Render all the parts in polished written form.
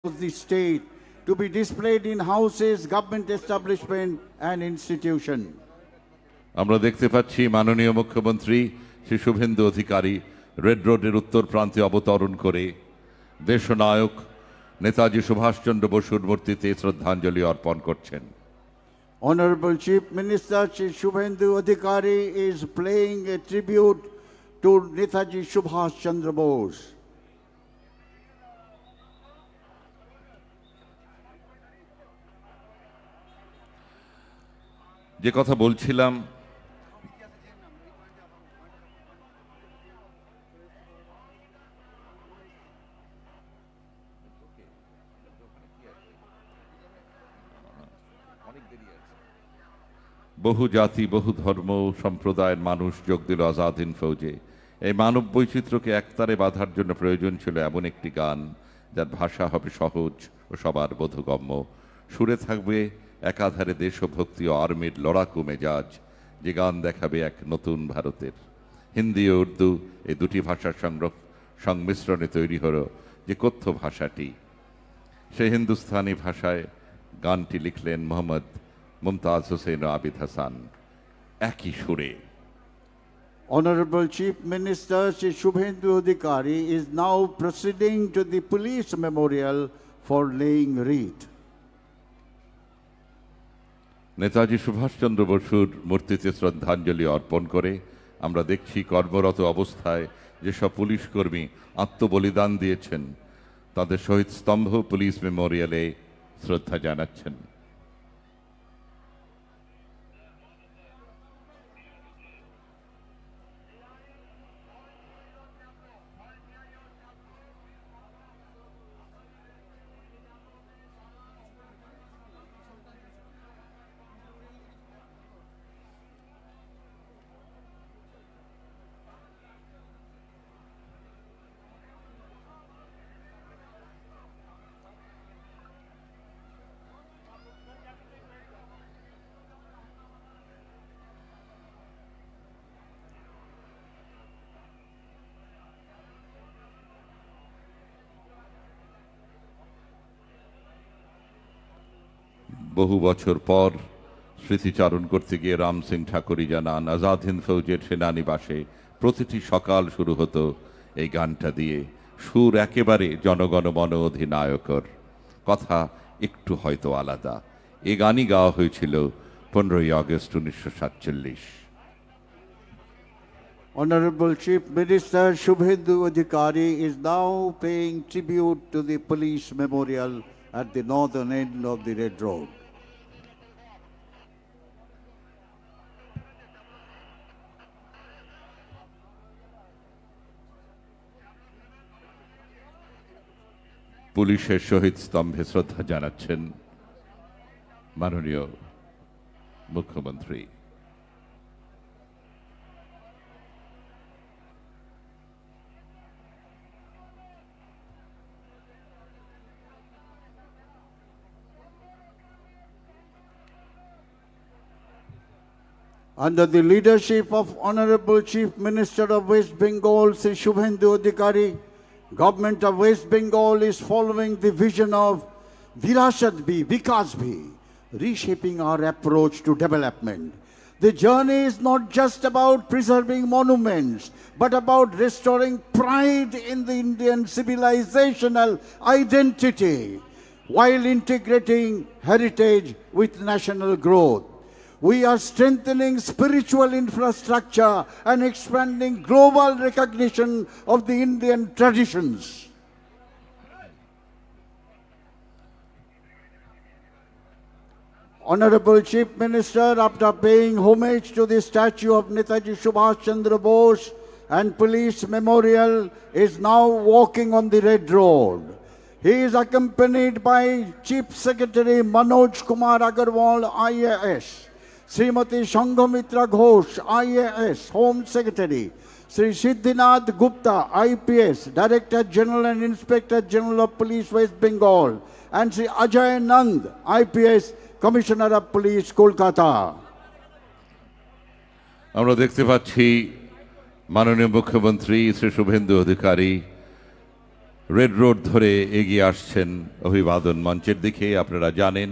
the state to be displayed in houses, government establishment and institution. আমরা দেখতে পাচ্ছি মাননীয় মুখ্যমন্ত্রী শ্রী শুভেন্দু অধিকারী রেড রোডের উত্তর প্রান্তে অবতরণ করে দেশনায়ক নেতাজি সুভাষচন্দ্র বসুর মূর্তিতে শ্রদ্ধাঞ্জলি অর্পণ করছেন। Honorable Chief Minister Shri Shubhendu Adhikari is paying a tribute to Netaji Subhash Chandra Bose. যে কথা বলছিলাম, বহু জাতি বহু ধর্ম সম্প্রদায়ের মানুষ যোগ দিল আজাদ হিন্দ ফৌজে। এই মানব বৈচিত্র্যকে একতারে বাঁধার জন্য প্রয়োজন ছিল এমন একটি গান যার ভাষা হবে সহজ ও সবার বোধগম্য, সুরে থাকবে একাধারে দেশভক্তি ও আর্মির লড়াকু মেজাজ, যে গান দেখাবে এক নতুন ভারতের। হিন্দি ও উর্দু এই দুটি ভাষার সংমিশ্রণে তৈরি হলো যে কথ্য ভাষাটি। সেই হিন্দুস্তানি ভাষায় গানটি লিখলেন মোহাম্মদ মুমতাজ হোসেন ও আবিদ হাসান একই সুরে। Honorable Chief Minister Shri Shubhendu Adhikari is now proceeding to the police memorial for laying wreath. Netaji Subhash Chandra বসুর মূর্তিতে শ্রদ্ধাঞ্জলি অর্পণ করে আমরা দেখছি কর্মরত অবস্থায় যেসব পুলিশ কর্মী আত্মবলিদান দিয়েছেন তাদের শহীদ স্তম্ভ পুলিশ মেমোরিয়ালে শ্রদ্ধা জানাচ্ছেন। বহু বছর পর স্মৃতিচারণ করতে গিয়ে রাম সিং ঠাকুরই জানান, আজাদ হিন্দ ফৌজের সেনানিবাসে প্রতিটি সকাল শুরু হতো এই গানটা দিয়ে। সুর একেবারে জনগণমন অধিনায়কর, কথা একটু হয়তো আলাদা। এই গানই গাওয়া হয়েছিল 15ই August 1947। Honorable Chief Minister Shubhendu Adhikari is now paying tribute to the police memorial at the northern end of the Red Road. পুলিশের শহীদ স্তম্ভে শ্রদ্ধা জানাচ্ছেন মাননীয় মুখ্যমন্ত্রী। Under the leadership of Honorable Chief Minister of West Bengal, Shri Shubhendu Adhikari, Government of West Bengal is following the vision of Virasat Bhi, Vikas Bhi, reshaping our approach to development. The journey is not just about preserving monuments, but about restoring pride in the Indian civilizational identity while integrating heritage with national growth. We are strengthening spiritual infrastructure and expanding global recognition of the Indian traditions. Honorable Chief Minister, after paying homage to the statue of Netaji Subhash Chandra Bose and Police Memorial, is now walking on the Red Road. He is accompanied by Chief Secretary Manoj Kumar Agarwal, IAS, Srimati Sanghamitra Ghosh, IAS, Home Secretary, Sri Siddhinath Gupta, IPS, Director General and Inspector General of Police, West Bengal, and Sri Ajay Nand, IPS, Commissioner of Police, Kolkata. আমরা দেখতে পাচ্ছি মাননীয় মুখ্যমন্ত্রী Shri Suvendu Adhikari red road ধরে এগিয়ে আসছেন অভিবাদন মঞ্চের দিকে। আপনারা জানেন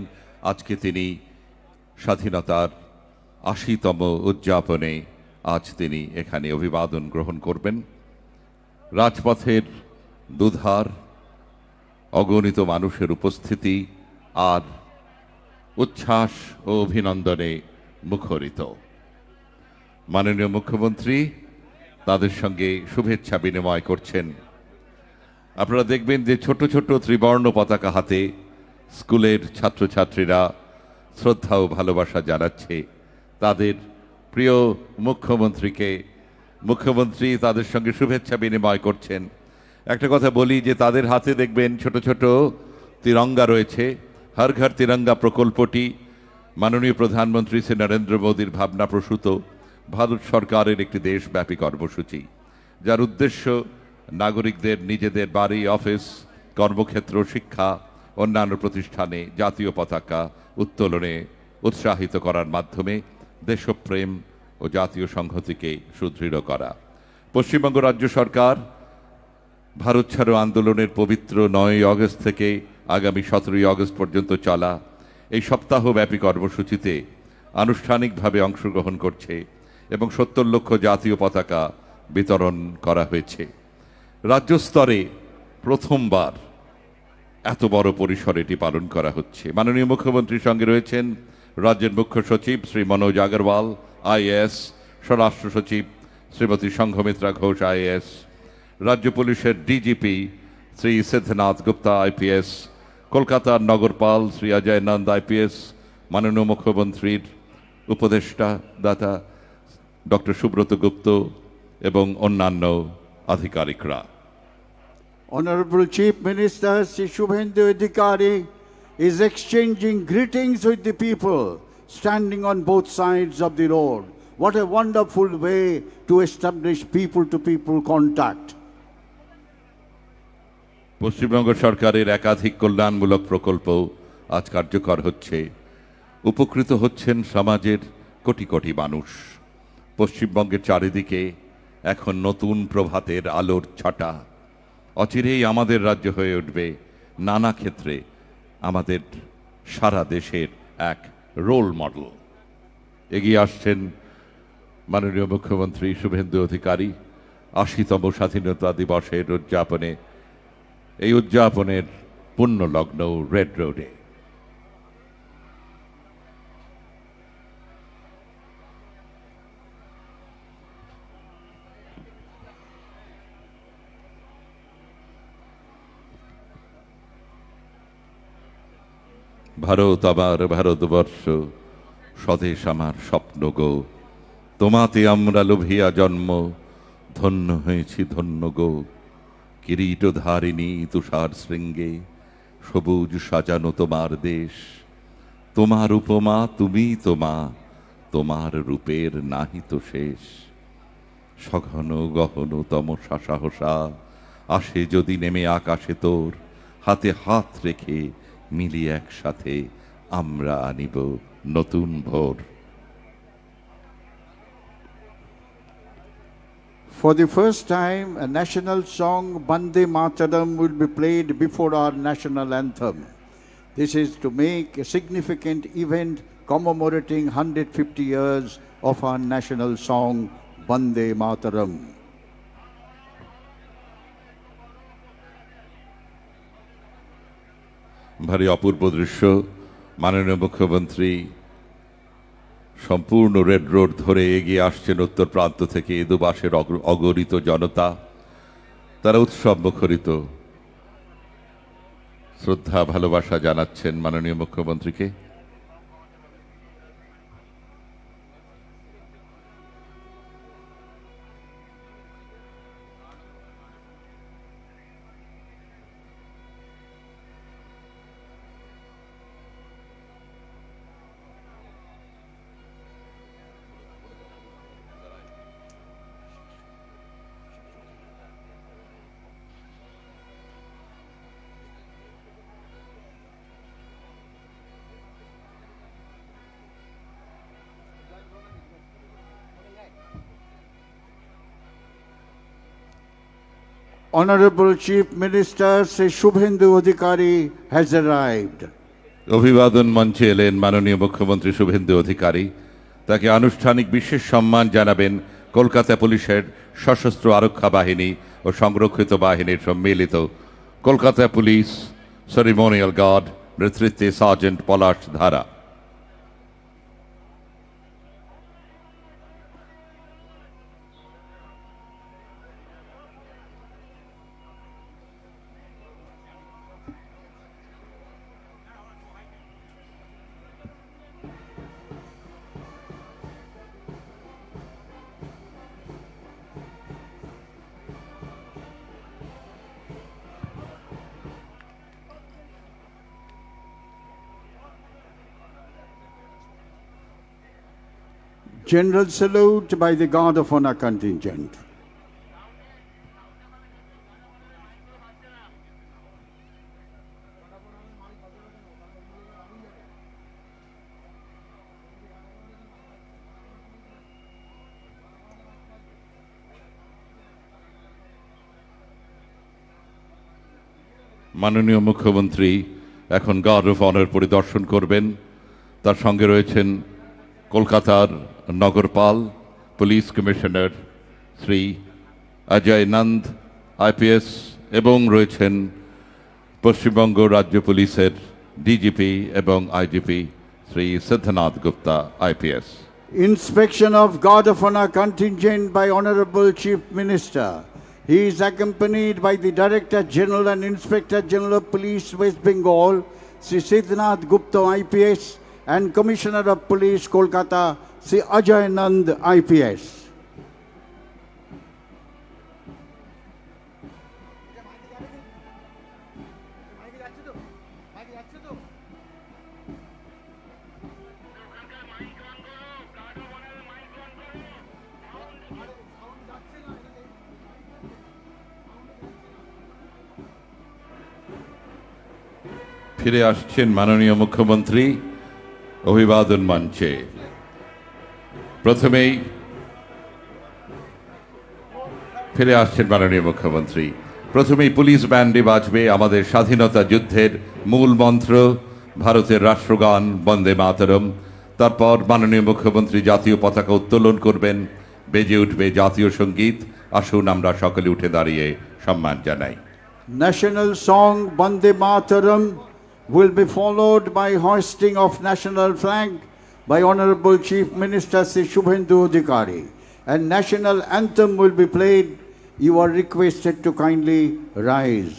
আজকে তিনি স্বাধীনতার ৮০তম উদযাপনে আজ তিনি এখানে অভিবাদন গ্রহণ করবেন। রাজপথের দুধার অগণিত মানুষের উপস্থিতি আর উচ্ছ্বাস ও অভিনন্দনে মুখরিত। মাননীয় মুখ্যমন্ত্রী তাদের সঙ্গে শুভেচ্ছা বিনিময় করছেন। আপনারা দেখবেন যে ছোট ছোট ত্রিবর্ণ পতাকা হাতে স্কুলের ছাত্রছাত্রীরা শ্রদ্ধা ও ভালোবাসা জানাচ্ছে তাদের প্রিয় মুখ্যমন্ত্রী তাদের সঙ্গে শুভেচ্ছা বিনিময় করছেন। একটা কথা বলি যে তাদের হাতে দেখবেন ছোট ছোট তিরঙ্গা রয়েছে। হর ঘর তিরঙ্গা প্রকল্পটি মাননীয় প্রধানমন্ত্রী শ্রী নরেন্দ্র মোদীর ভাবনাপ্রসূত ভারত সরকারের একটি দেশব্যাপী কর্মসূচি, যার উদ্দেশ্য নাগরিকদের নিজেদের বাড়ি, অফিস, কর্মক্ষেত্র, শিক্ষা, অন্যান্য প্রতিষ্ঠানে জাতীয় পতাকা উত্তোলনে উৎসাহিত করার মাধ্যমে দেশপ্রেম ও জাতীয় সংহতিকে সুদৃঢ় করা। পশ্চিমবঙ্গ রাজ্য সরকার ভারত ছাড়ো আন্দোলনের পবিত্র ৯ই আগস্ট থেকে আগামী ১৭ই আগস্ট পর্যন্ত চলা এই সপ্তাহব্যাপী কর্মসূচিতে আনুষ্ঠানিকভাবে অংশগ্রহণ করছে এবং ৭০ লক্ষ জাতীয় পতাকা বিতরণ করা হয়েছে। রাজ্য স্তরে প্রথমবার এত বড় পরিসরে এটি পালন করা হচ্ছে। মাননীয় মুখ্যমন্ত্রীর সঙ্গে রয়েছেন রাজ্যের মুখ্য সচিব শ্রী মনোজ আগরওয়াল আইএএস, স্বরাষ্ট্র সচিব শ্রীমতী সংঘমিত্রা ঘোষ আইএএস, রাজ্য পুলিশের ডিজিপি শ্রী সিদ্ধনাথ গুপ্তা আইপিএস, কলকাতার নগরপাল শ্রী অজয় নন্দ আইপিএস, মাননীয় মুখ্যমন্ত্রীর উপদেষ্টা দাতা ডক্টর সুব্রত গুপ্ত এবং অন্যান্য আধিকারিকরা। Honorable Chief Minister Sri Shubhendu Adhikari is exchanging greetings with the people standing on both sides of the road. What a wonderful way to establish people-to-people contact. Paschimbanga সরকারের একাধিক কল্যাণমূলক প্রকল্প আজ কার্যকর হচ্ছে। উপকৃত হচ্ছেন সমাজের কোটি কোটি মানুষ। পশ্চিমবঙ্গের চারিদিকে এখন নতুন প্রভাতের আলোর ছটা। অচিরেই আমাদের রাজ্য হয়ে উঠবে নানা ক্ষেত্রে আমাদের সারা দেশের এক রোল মডেল। এগিয়ে আসছেন মাননীয় মুখ্যমন্ত্রী শুভেন্দু অধিকারী ৮০তম স্বাধীনতা দিবসের উদযাপনে, এই উদযাপনের পুণ্য লগ্ন রেড রোডে। ভারত আমার ভারতবর্ষ, স্বদেশ আমার স্বপ্ন গো, তোমাতে আমরা লোভিয়া জন্ম, ধন্য হয়েছি ধন্য গো। কিরীটধারিণী তুষার শৃঙ্গে, সবুজ সাজানো তোমার দেশ। তোমার উপমা তুমি তোমা, তোমার রূপের নাহি তো শেষ। সঘন গহন তমসা সাহসা, আসে যদি নেমে আকাশে তোর, হাতে হাত রেখে মিলি একসাথে আমরা আনিব নতুন ভোর। For the first time, a national song, Bande Mataram, will be played before our national anthem. This is to make a significant event commemorating 150 years of our national song, Bande Mataram. ভারী অপূর্ব দৃশ্য। মাননীয় মুখ্যমন্ত্রী সম্পূর্ণ red road ধরে এগিয়ে আসছেন উত্তর প্রান্ত থেকে। দুপাশের অগণিত জনতা, তারা উৎসব মুখরিত, শ্রদ্ধা ভালোবাসা জানাচ্ছেন মাননীয় মুখ্যমন্ত্রীকে। Honorable Chief Minister Sri Shubhendu Adhikari has arrived. অভিবাদন মঞ্চে এলেন মাননীয় মুখ্যমন্ত্রী শুভেন্দু অধিকারী। তাকে আনুষ্ঠানিক বিশেষ সম্মান জানাবেন কলকাতা পুলিশের সশস্ত্র আরক্ষা বাহিনী ও সংরক্ষিত বাহিনীর সম্মিলিত কলকাতা পুলিশ সেরিমোনিয়াল গার্ড নেতৃত্বে সার্জেন্ট পলাশ ধারা। General salute by the Guard of Honor contingent. মাননীয় মুখ্যমন্ত্রী এখন গার্ড অফ অনার পরিদর্শন করবেন। তার সঙ্গে রয়েছেন কলকাতার নগরপাল police commissioner Shri Ajay Nanda IPS এবং রয়েছেন পশ্চিমবঙ্গ রাজ্য পুলিশের ডিজিপি এবং IGP Shri Siddhanath Gupta IPS. Inspection of Guard of Honor contingent by Honorable Chief Minister. He is accompanied by the Director General and Inspector General of Police West Bengal, Sri Siddhanath Gupta IPS, and Commissioner of Police Kolkata, Sri Ajay Nand IPS. ফিরে আসছেন মাননীয় মুখ্যমন্ত্রী অভিবাদন মঞ্চে। প্রথমেই ফিরে আসছেন মাননীয় মুখ্যমন্ত্রী। প্রথমেই পুলিশ ব্যান্ডে বাজবে আমাদের স্বাধীনতা যুদ্ধের মূল মন্ত্র ভারতের রাষ্ট্রগান বন্দে মাতরম। তারপর মাননীয় মুখ্যমন্ত্রী জাতীয় পতাকা উত্তোলন করবেন, বেজে উঠবে জাতীয় সঙ্গীত। আসুন আমরা সকলে উঠে দাঁড়িয়ে সম্মান জানাই। National song Bande Mataram will be followed by hoisting of national flag by Honorable Chief Minister Sri Shubhendu Adhikari, and national anthem will be played. You are requested to kindly rise.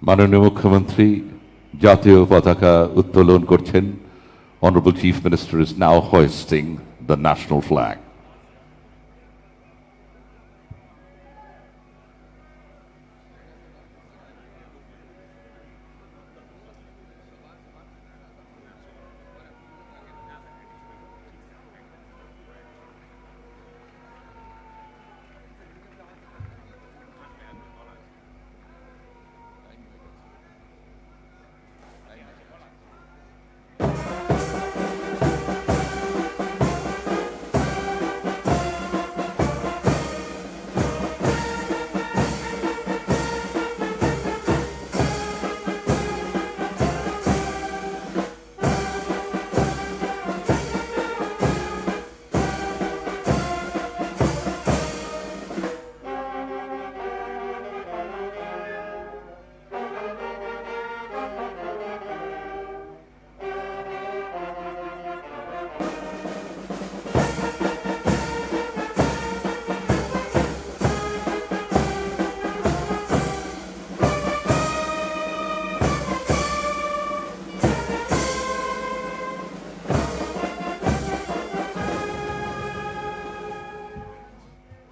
মাননীয় মুখ্যমন্ত্রী জাতীয় পতাকা উত্তোলন করছেন। Honorable Chief Minister is now hoisting the national flag.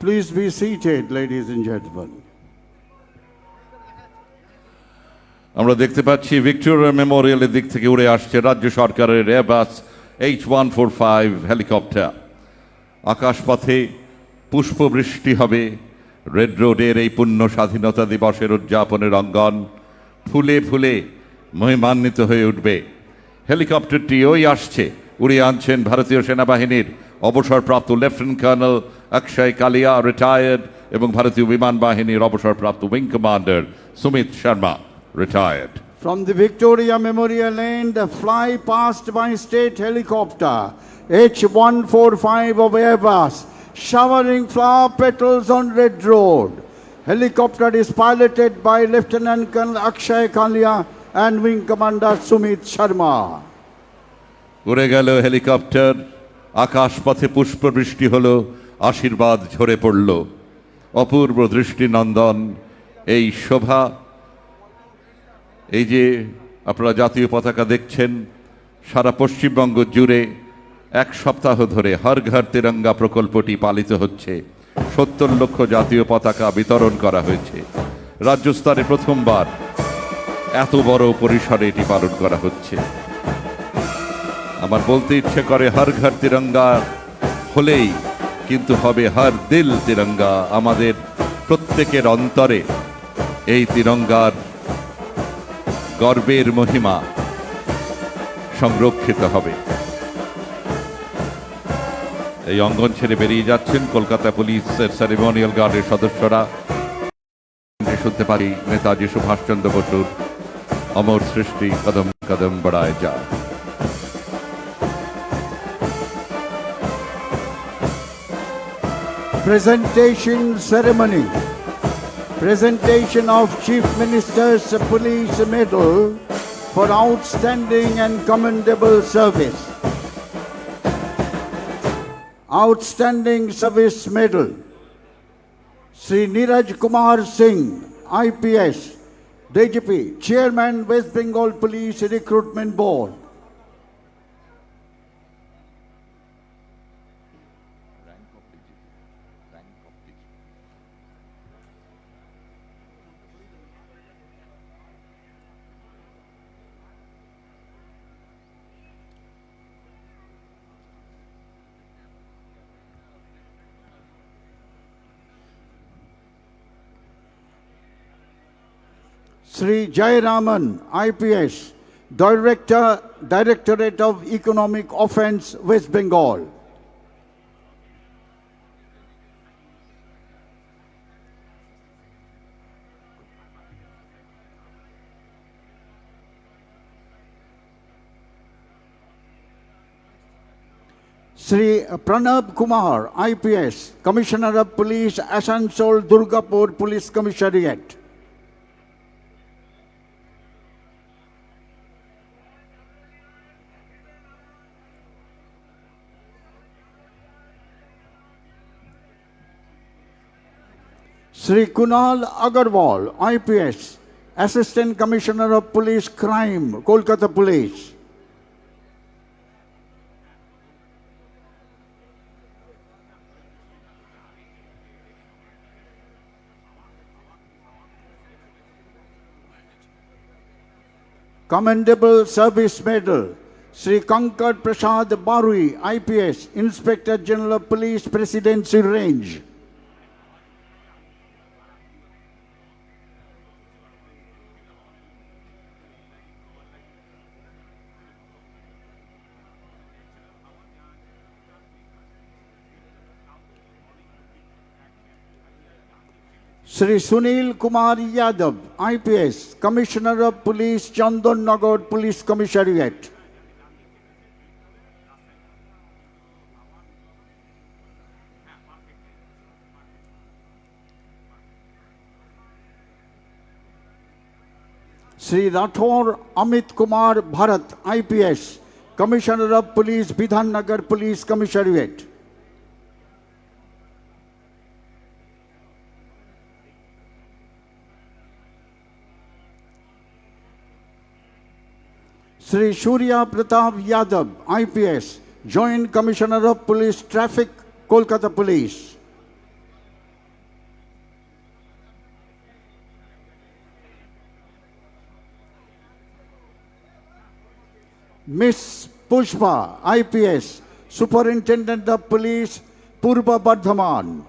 Please be seated, ladies and gentlemen. আমরা দেখতে পাচ্ছি Victoria মেমোরিয়ালের দিক থেকে উড়ে আসছে রাজ্য সরকারের এয়ারবাস H145 হেলিকপ্টার। আকাশপথে পুষ্পবৃষ্টি হবে। রেড রোডের এই পূর্ণ স্বাধীনতা দিবসের উদযাপনের অঙ্গন ফুলে ফুলে মহিমান্বিত হয়ে উঠবে। হেলিকপ্টারটি ওই আসছে, উড়িয়ে আনছেন ভারতীয় সেনাবাহিনীর অবসরপ্রাপ্ত লেফটেন্যান্ট কর্নেল অক্ষয় কালিয়া রিটায়ার্ড এবং ভারতীয় বিমান বাহিনীর অবসরপ্রাপ্ত wing commander Sumit Sharma retired. From the Victoria Memorial End, a fly past by state helicopter H145 of Airbus, showering flower petals on Red Road. Helicopter is piloted by Lieutenant Colonel Akshay Kalia and Wing Commander Sumit Sharma. উড়ে গেল helicopter, আকাশপথে পুষ্পবৃষ্টি হলো, আশীর্বাদ ঝরে পড়ল। অপূর্ব দৃষ্টিনন্দন এই শোভা। এই যে আপনারা জাতীয় পতাকা দেখছেন, সারা পশ্চিমবঙ্গ জুড়ে এক সপ্তাহ ধরে হর ঘর তিরঙ্গা প্রকল্পটি পালিত হচ্ছে। ৭০ লক্ষ জাতীয় পতাকা বিতরণ করা হয়েছে। রাজ্য স্তরে প্রথমবার এত বড় পরিসরে এটি পালন করা হচ্ছে। আমার বলতে ইচ্ছে করে হর ঘর তিরঙ্গা হলেই কিন্তু হবে হর দিল তিরঙ্গা। আমাদের প্রত্যেকের অন্তরে এই তিরঙ্গার গর্বের মহিমা সংরক্ষিত হবে। এই অঙ্গন ছেড়ে বেরিয়ে যাচ্ছেন কলকাতা পুলিশের সেরিমোনিয়াল গার্ডের সদস্যরা। শুনতে পারি নেতাজি সুভাষচন্দ্র বসুর অমর সৃষ্টি কদম কদম বড়ায় যা। Presentation ceremony. Presentation of Chief Minister's Police Medal for outstanding and commendable service. Outstanding Service Medal. Sri Neeraj Kumar Singh, IPS, DGP, Chairman, West Bengal Police Recruitment Board. Sri Jayaraman, IPS, Director, Directorate of Economic Offence, West Bengal. Sri Pranab Kumar, IPS, Commissioner of Police, Asansol, Durgapur Police Commissariat. Sri Kunal Agarwal, IPS, Assistant Commissioner of Police Crime, Kolkata Police. Commendable Service Medal, Sri Kankad Prasad Barui, IPS, Inspector General of Police, Presidency Range. Sri Sunil Kumar Yadav, IPS, Commissioner of Police, Chandan Nagar Police Commissariat. Sri Rathore Amit Kumar Bharat, IPS, Commissioner of Police, Bidhan Nagar Police Commissariat. Sri Surya Pratap Yadav, IPS, Joint Commissioner of Police Traffic, Kolkata Police. Miss Pushpa, IPS, Superintendent of Police, Purba Bardhaman.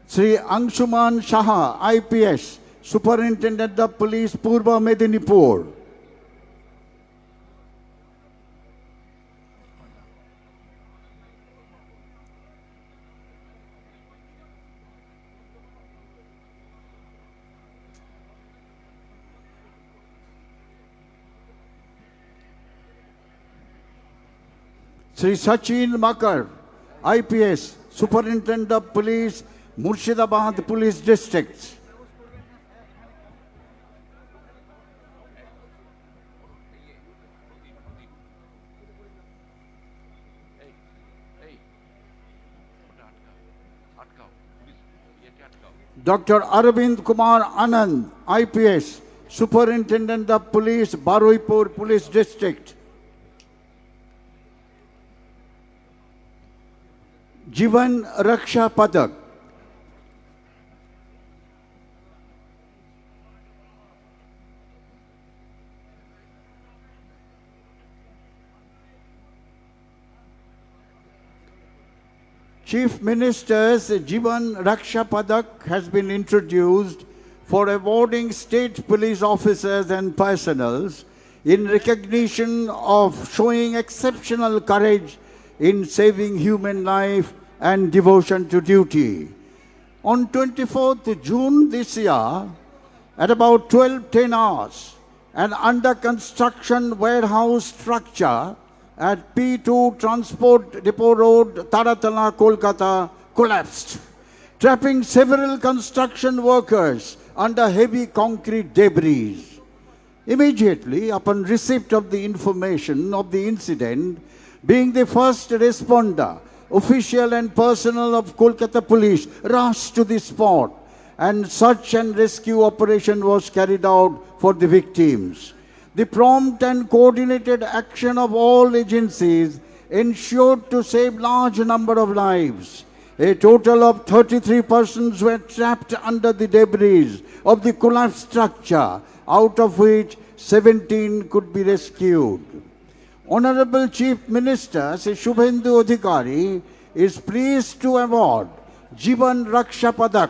Sri Anshuman Shaha, IPS, Superintendent of Police, Purba Medinipur. Sri Sachin Makar, IPS, Superintendent of Police, Murshidabad Police District. Dr. Arvind Kumar Anand, IPS, Superintendent of Police, Baruipur Police District. Jivan Raksha Padak. Chief Minister's Jivan Raksha Padak has been introduced for awarding state police officers and personnels in recognition of showing exceptional courage in saving human life and devotion to duty. On 24th June this year, at about 12:10 hours, an under construction warehouse structure at P2 Transport Depot Road, Taratala, Kolkata, collapsed, trapping several construction workers under heavy concrete debris. Immediately upon receipt of the information of the incident, being the first responder, official and personnel of Kolkata Police rushed to the spot, and search and rescue operation was carried out for the victims. The prompt and coordinated action of all agencies ensured to save large number of lives. A total of 33 persons were trapped under the debris of the collapsed structure, out of which 17 could be rescued. Honorable Chief Minister Sri Shubhendu Adhikari is pleased to award Jivan Raksha Padak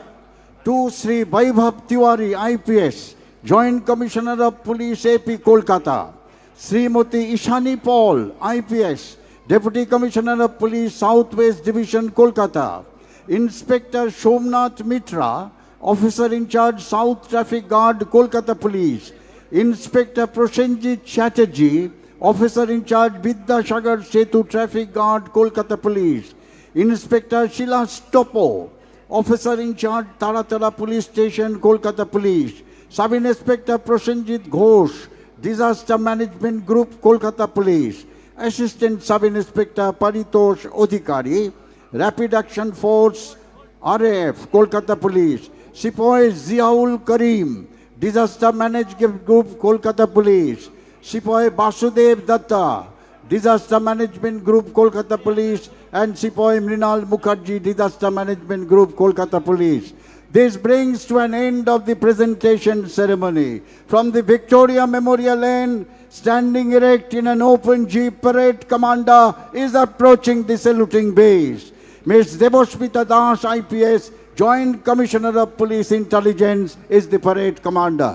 to Sri Vaibhav Tiwari, IPS, Joint Commissioner of Police, AP, Kolkata, Srimati Ishani Paul, IPS, Deputy Commissioner of Police, Southwest Division, Kolkata, Inspector Somnath Mitra, Officer in Charge, South Traffic Guard, Kolkata Police, Inspector Prosenjit Chatterjee, Officer in Charge, Vidyasagar Setu Traffic Guard, Kolkata Police, Inspector Sheila Stopo, Officer in charge, Taratala Police Station, Kolkata Police. Sub-Inspector Prosenjit Ghosh, Disaster Management Group, Kolkata Police. Assistant Sub-Inspector Paritosh Odhikari, Rapid Action Force, RAF, Kolkata Police. Sipoy Ziaul Karim, Disaster Management Group, Kolkata Police. Sipoy Basudev Datta, Disaster Management Group, Kolkata Police, and Sipoy Mrinal Mukherjee, Disaster Management Group, Kolkata Police. This brings to an end of the presentation ceremony. From the Victoria Memorial Lane, standing erect in an open jeep, parade commander is approaching the saluting base. Ms. Debosmita Das, IPS, Joint Commissioner of Police Intelligence, is the parade commander.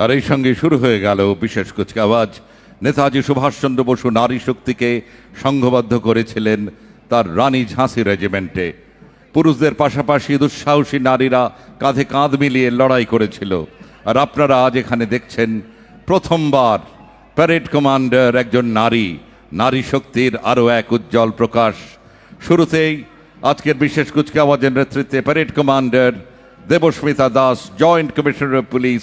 আর এই সঙ্গে শুরু হয়ে গেল বিশেষ কুচকাওয়াজ। নেতাজি সুভাষচন্দ্র বসু নারী শক্তিকে সংঘবদ্ধ করেছিলেন তার রানী ঝাঁসি রেজিমেন্টে। পুরুষদের পাশাপাশি দুঃসাহসী নারীরা কাঁধে কাঁধ মিলিয়ে লড়াই করেছিল। আর আপনারা আজ এখানে দেখছেন প্রথমবার প্যারেড কমান্ডার একজন নারী, নারী শক্তির আরও এক উজ্জ্বল প্রকাশ। শুরুতেই আজকের বিশেষ কুচকাওয়াজের নেতৃত্বে parade commander Debasmita Das, joint commissioner of police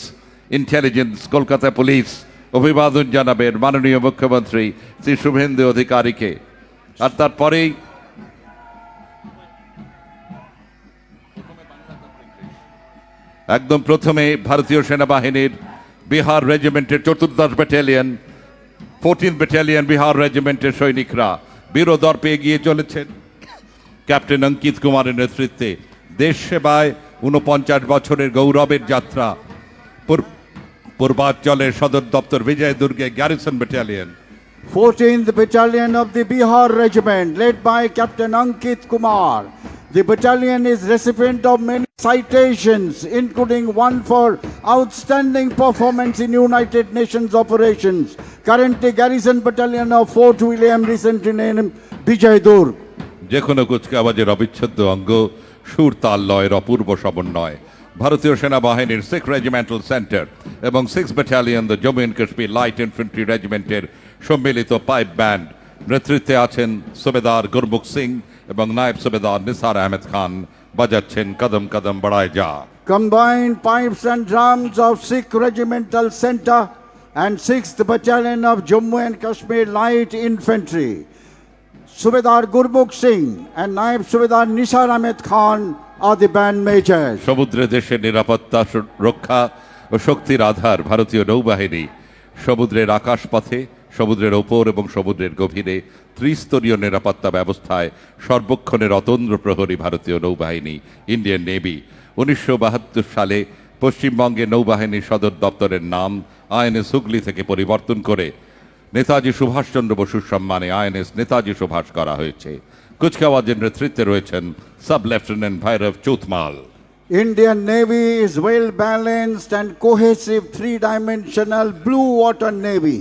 intelligence, Kolkata police, অভিবাদন জানাবেন মাননীয় মুখ্যমন্ত্রী শ্রী শুভেন্দু অধিকারীকে। আর তারপরেই একদম প্রথমে ভারতীয় সেনাবাহিনীর বিহার রেজিমেন্টের ৪র্দশ ব্যাটালিয়ন, 14th ব্যাটালিয়ন বিহার রেজিমেন্টের সৈনিকরা বীরদর্পে এগিয়ে চলেছেন ক্যাপ্টেন অঙ্কিত কুমারের নেতৃত্বে। দেশ সেবায় ৪৯ বছরের গৌরবের যাত্রা। পূর্বাঞ্চলের সদর দপ্তর বিজয় দুর্গে garrison battalion, 14th Battalion of the Bihar Regiment, led by Captain Ankit Kumar. The battalion is recipient of many citations, including one for outstanding performance in United Nations operations. Currently Garrison Battalion of Fort William, recently named Bijay Durg. যে কোনো কুচকাওয়াজের অবিচ্ছেদ্য অঙ্গ সুর তাল লয়ের অপূর্ব সমন্বয়। ভারতীয় সেনাবাহিনীর 6th regimental centre এবং 6th battalion the Jammu and Kashmir light infantry রেজিমেন্টের সম্মিলিত পাইপ ব্যান্ড। নেতৃত্বে আছেন সুবেদার গুরমুখ সিং এবং নায়েব সুবেদার নিসার আহমেদ খান, বাজাচ্ছেন কদম কদম বড়ায় যা। Combined pipes and drums of 6th Regimental Center and 6th Battalion of Jammu and Kashmir Light Infantry. Subedar Gurmukh Singh and Naib Subedar Nisar Ahmed Khan are the band majors. সমুদ্রে দেশের নিরাপত্তা রক্ষা ও শক্তির আধার ভারতীয় নৌবাহিনী। সমুদ্রের আকাশপথে, সমুদ্রের ওপর এবং সমুদ্রের গভীরে ত্রিস্তরীয় নিরাপত্তা ব্যবস্থায় সর্বক্ষণের অতন্দ্র প্রহরী ভারতীয় নৌবাহিনী, ইন্ডিয়ান নেভি। ১৯৭২ সালে পশ্চিমবঙ্গে নৌবাহিনীর সদর দপ্তরের নাম আইএনএস হুগলি থেকে পরিবর্তন করে নেতাজি সুভাষচন্দ্র বসুর সম্মানে আইএনএস নেতাজি সুভাষ করা হয়েছে। কুচকাওয়াজের নেতৃত্বে রয়েছেন sub lieutenant Bhairav Chouthmal. Indian Navy is well-balanced and cohesive three-dimensional blue water navy,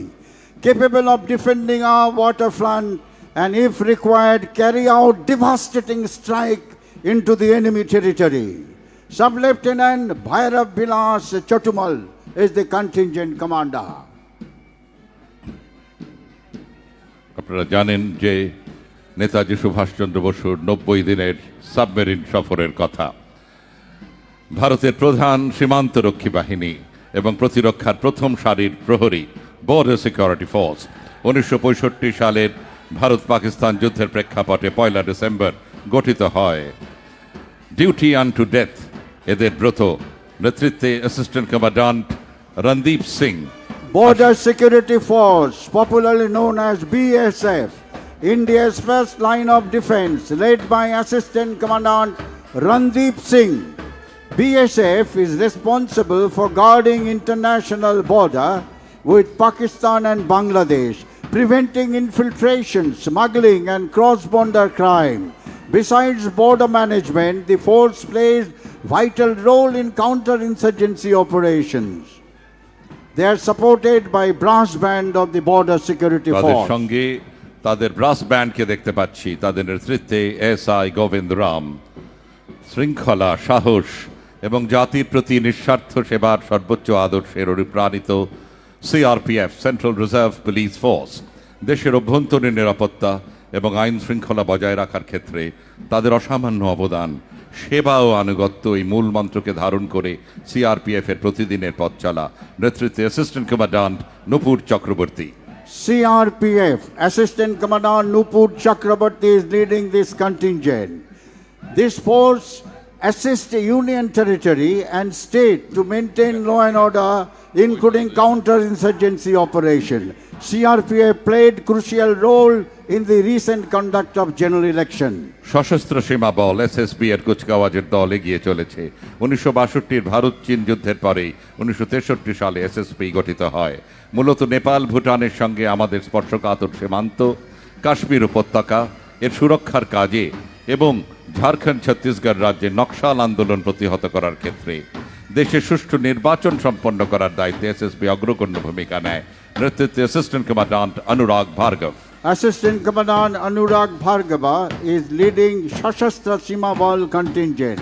capable of defending our waterfront and, if required, carry out devastating strike into the enemy territory. Sub-Lieutenant Bhairav Vilas Chotumal is the contingent commander. আপনারা জানেন যে নেতাজি সুভাষচন্দ্র বসুর ৯০ দিনের submarine সফরের কথা। ভারতের প্রধান সীমান্তরক্ষী বাহিনী এবং প্রতিরক্ষার প্রথম সারির প্রহরী বর্ডার সিকিউরিটি ফোর্স ১৯৬৫ সালের ভারত পাকিস্তান যুদ্ধের প্রেক্ষাপটে ১ ডিসেম্বর গঠিত হয়। ডিউটি আনটু ডেথ এদের ব্রত। নেতৃত্বে assistant commandant Randeep Singh. Border Security Force, popularly known as BSF, India's first line of defense, led by Assistant Commandant Randeep Singh. BSF is responsible for guarding international border with Pakistan and Bangladesh, preventing infiltration, smuggling and cross-border crime. Besides border management, the force plays vital role in counter-insurgency operations. They are supported by brass band of the Border Security তাদের Force. সঙ্গে তাদের brass ব্যান্ডকে দেখতে পাচ্ছি। তাদের নেতৃত্বে SI Govinda Ram. শৃঙ্খলা, সাহস এবং জাতির প্রতি নিঃস্বার্থ সেবার সর্বোচ্চ আদর্শের অনুপ্রাণিত CRPF, central reserve police force, দেশের অভ্যন্তরীণ নিরাপত্তা এবং আইন শৃঙ্খলা বজায় রাখার ক্ষেত্রে তাদের অসামান্য অবদান সেবা ও আনুগত্য এই মূল মন্ত্রকে ধারণ করে সিআরপিএফ এর প্রতিদিনের পথ চলা নেতৃত্বে assistant commandant Nupur Chakraborty. CRPF Assistant Commandant Nupur Chakraborty is leading this contingent. This force assists Union Territory and state to maintain law and order, including counter-insurgency operation. CRPF played crucial role in the recent conduct of general election. সশস্ত্র সীমা বল SSB এর কুচকাওয়াজের দল এগিয়ে চলেছে। 1962 ভারত চীন যুদ্ধের পরেই 1963 সালে SSB গঠিত হয়। মূলত নেপাল ভুটানের সঙ্গে আমাদের স্পর্শকাতর সীমান্ত, কাশ্মীর উপত্যকা এর সুরক্ষার কাজে এবং ঝাড়খণ্ড ছত্তিশগড় রাজ্যে নকশাল আন্দোলন প্রতিহত করার ক্ষেত্রে দেশে সুষ্ঠু নির্বাচন সম্পন্ন করার দায়িত্বে এসএসবি অগ্রগণ্য ভূমিকা নেয়। নেতৃত্বে assistant commandant Anurag Bhargav. Assistant Commandant Anurag Bhargava is leading Shashastra Sima Bal contingent.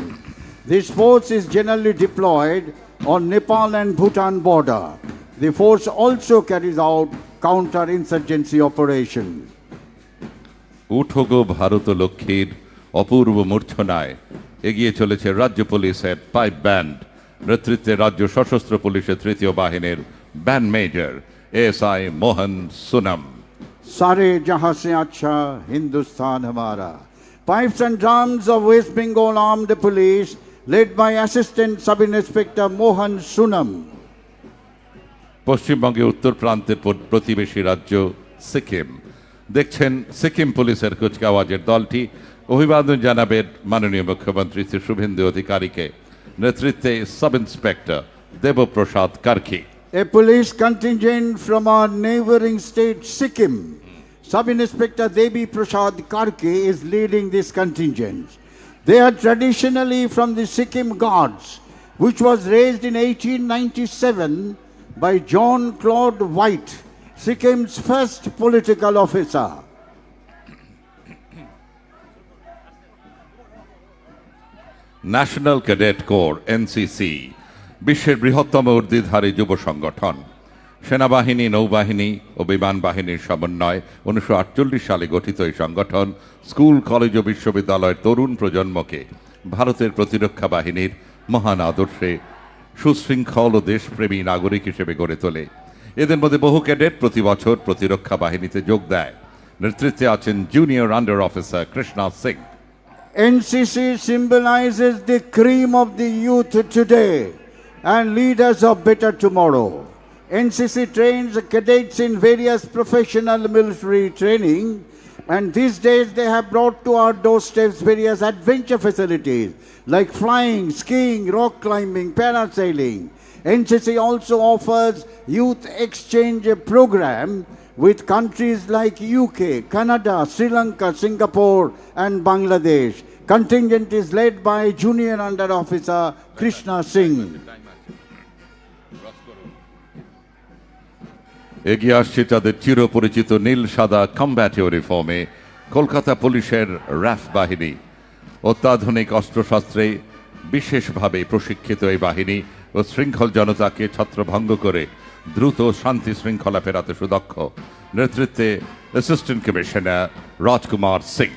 This force is generally deployed on Nepal and Bhutan border. The force also carries out counter-insurgency operation. উঠোগো ভারত লক্ষ্মীর অপূর্ব মূর্ছনায় এগিয়ে চলেছে রাজ্য পুলিশের pipe band. নেতৃত্বে রাজ্য সশস্ত্র পুলিশের তৃতীয় বাহিনীর ব্যান্ড মেজর এএসআই মোহন সুনাম। Sare jahan se acha Hindustan hamara. Pipes and drums of West Bengal Armed Police led by Assistant Sub-Inspector Mohan Sunam. পশ্চিমবঙ্গে উত্তর প্রান্তের প্রতিবেশী রাজ্য সিকিম। দেখছেন সিকিম পুলিশের কুচকাওয়াজের দলটি অভিবাদন জানাবেন মাননীয় মুখ্যমন্ত্রী শ্রী শুভেন্দু অধিকারীকে। নেতৃত্বে sub inspector Debprasad Karki. A police contingent from our neighboring state Sikkim. Sub-Inspector Devi Prasad Karke is leading this contingent. They are traditionally from the Sikkim Guards, which was raised in 1897 by John Claude White, Sikkim's first political officer. National cadet corps NCC বিশ্বের বৃহত্তম ঊর্ধ্বধারী যুব সংগঠন। সেনাবাহিনী, নৌবাহিনী ও বিমান বাহিনীর সমন্বয় 1948 সালে গঠিত এই সংগঠন স্কুল, কলেজ ও বিশ্ববিদ্যালয়ের তরুণ প্রজন্মকে ভারতের প্রতিরক্ষা বাহিনীর মহান আদর্শে সুশৃঙ্খল ও দেশপ্রেমী নাগরিক হিসেবে গড়ে তোলে। এদের মধ্যে বহু ক্যাডেট প্রতি বছর প্রতিরক্ষা বাহিনীতে যোগ দেয়। নেতৃত্বে আছেন junior under officer Krishna Singh. NCC symbolizes the cream of the youth today and leaders of better tomorrow. NCC trains cadets in various professional military training, and these days they have brought to our doorsteps various adventure facilities like flying, skiing, rock climbing, parasailing. NCC also offers youth exchange program with countries like UK, Canada, Sri Lanka, Singapore and Bangladesh. Contingent is led by Junior Under Officer Krishna Singh. এগিয়ে আসছে তাদের চিরপরিচিত নীল সাদা combat ইউনিফর্মে Kolkata পুলিশের RAF বাহিনী। অত্যাধুনিক অস্ত্রশস্ত্রে বিশেষভাবে প্রশিক্ষিত এই বাহিনী ও শৃঙ্খল জনতাকে ছত্রভঙ্গ করে দ্রুত শান্তি শৃঙ্খলা ফেরাতে সুদক্ষ। নেতৃত্বে assistant commissioner Rajkumar Singh.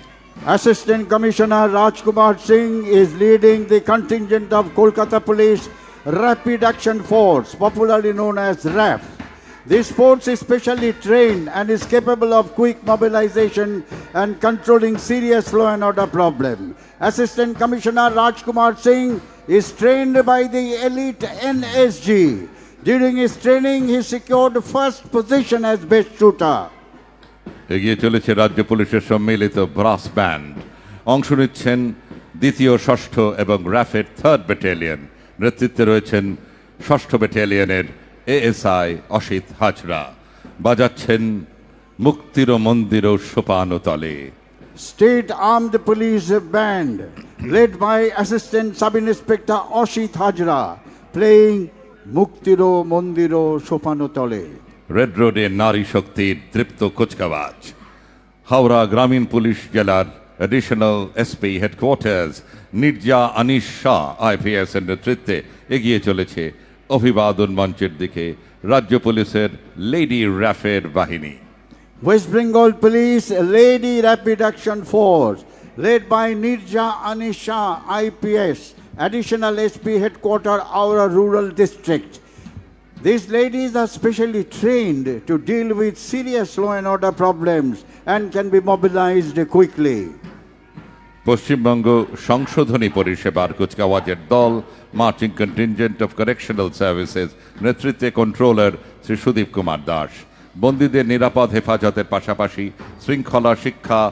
Assistant Commissioner Rajkumar Singh is leading the contingent of Kolkata Police Rapid Action Force, popularly known as RAF. This force is specially trained and is capable of quick mobilization and controlling serious law and order problem. Assistant Commissioner Rajkumar Singh is trained by the elite NSG. During his training, he secured first position as best shooter. এগিয়ে চলেছে রাজ্য পুলিশের সম্মিলিত brass band. অংশ নিচ্ছেন দ্বিতীয়, ষষ্ঠ এবং র্যাফের 3rd ব্যাটালিয়ন। নেতৃত্বে রয়েছেন 6ষ্ঠ ব্যাটালিয়নের এএসআই অসিত হাজরা। বাজাচ্ছেন মুক্তির মন্দির সোপানো তলে। State Armed Police Band led by Assistant Sub-Inspector Oshit Hajra playing Muktiro Mondiro Sopanotole. Red রোডে নারী শক্তির তৃপ্ত কুচকাওয়াজ। হাওড়া গ্রামীণ পুলিশ জেলার additional SP headquarters Nirja Anis Shah IPS এর নেতৃত্বে এগিয়ে চলেছে অভিবাদন মঞ্চের দিকে রাজ্য পুলিশের লেডি র্যাফের বাহিনী। West Bengal Police Lady Rapid Action Force led by Nirja Anisha IPS, Additional SP Headquarter, Aura Rural District. These ladies are specially trained to deal with serious law and order problems and can be mobilized quickly. Paschimbanga সংশোধনী পরিষেবার কুচকাওয়াজের দল marching contingent of correctional services নেতৃত্বে controller Shri Sudip Kumar Das বন্দীদের নিরাপদ হেফাজতের পাশাপাশি শৃঙ্খলা শিক্ষা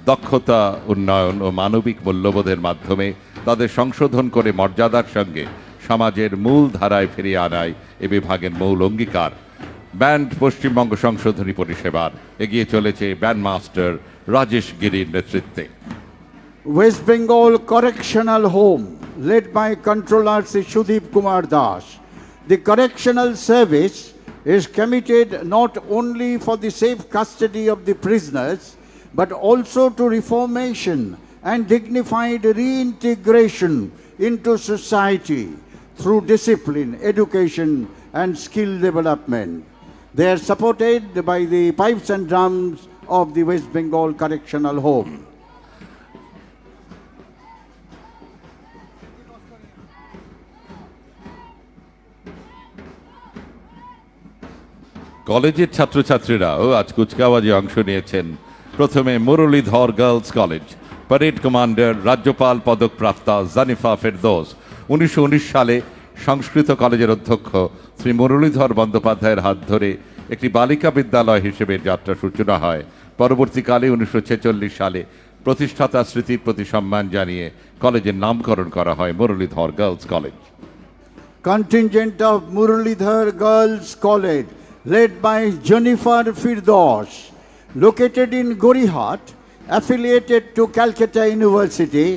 দক্ষতা উন্নয়ন ও মানবিক মূল্যবোধের মাধ্যমে তাদের সংশোধন করে মর্যাদার সঙ্গে সমাজের মূল ধারায় ফিরিয়ে আনায় এ বিভাগের মূল অঙ্গীকার। ব্যান্ড পশ্চিমবঙ্গ সংশোধনী পরিষেবার এগিয়ে চলেছে ব্যান্ড মাস্টার রাজেশ গিরির নেতৃত্বে। West Bengal Correctional Home, led by Controller Sri Sudeep Kumar Das. The correctional service is committed not only for the safe custody of the prisoners, but also to reformation and dignified reintegration into society through discipline, education, and skill development. They are supported by the pipes and drums of the West Bengal Correctional Home. কলেজের ছাত্রছাত্রীরাও আজ কুচকাওয়াজে অংশ নিয়েছেন। প্রথমে Muralidhar girls college, parade commander রাজ্যপাল পদকপ্রাপ্তা জানিফা ফেরদৌস। 1919 সালে সংস্কৃত কলেজের অধ্যক্ষ শ্রী মুরলীধর বন্দ্যোপাধ্যায়ের হাত ধরে একটি বালিকা বিদ্যালয় হিসেবে যাত্রা সূচনা হয়। পরবর্তীকালে 1946 সালে প্রতিষ্ঠাতা স্মৃতির প্রতি সম্মান জানিয়ে কলেজের নামকরণ করা হয় Muralidhar girls college. Contingent of Muralidhar Girls College, led by Jennifer Firdaus, located in Gorihat, affiliated to Calcutta University.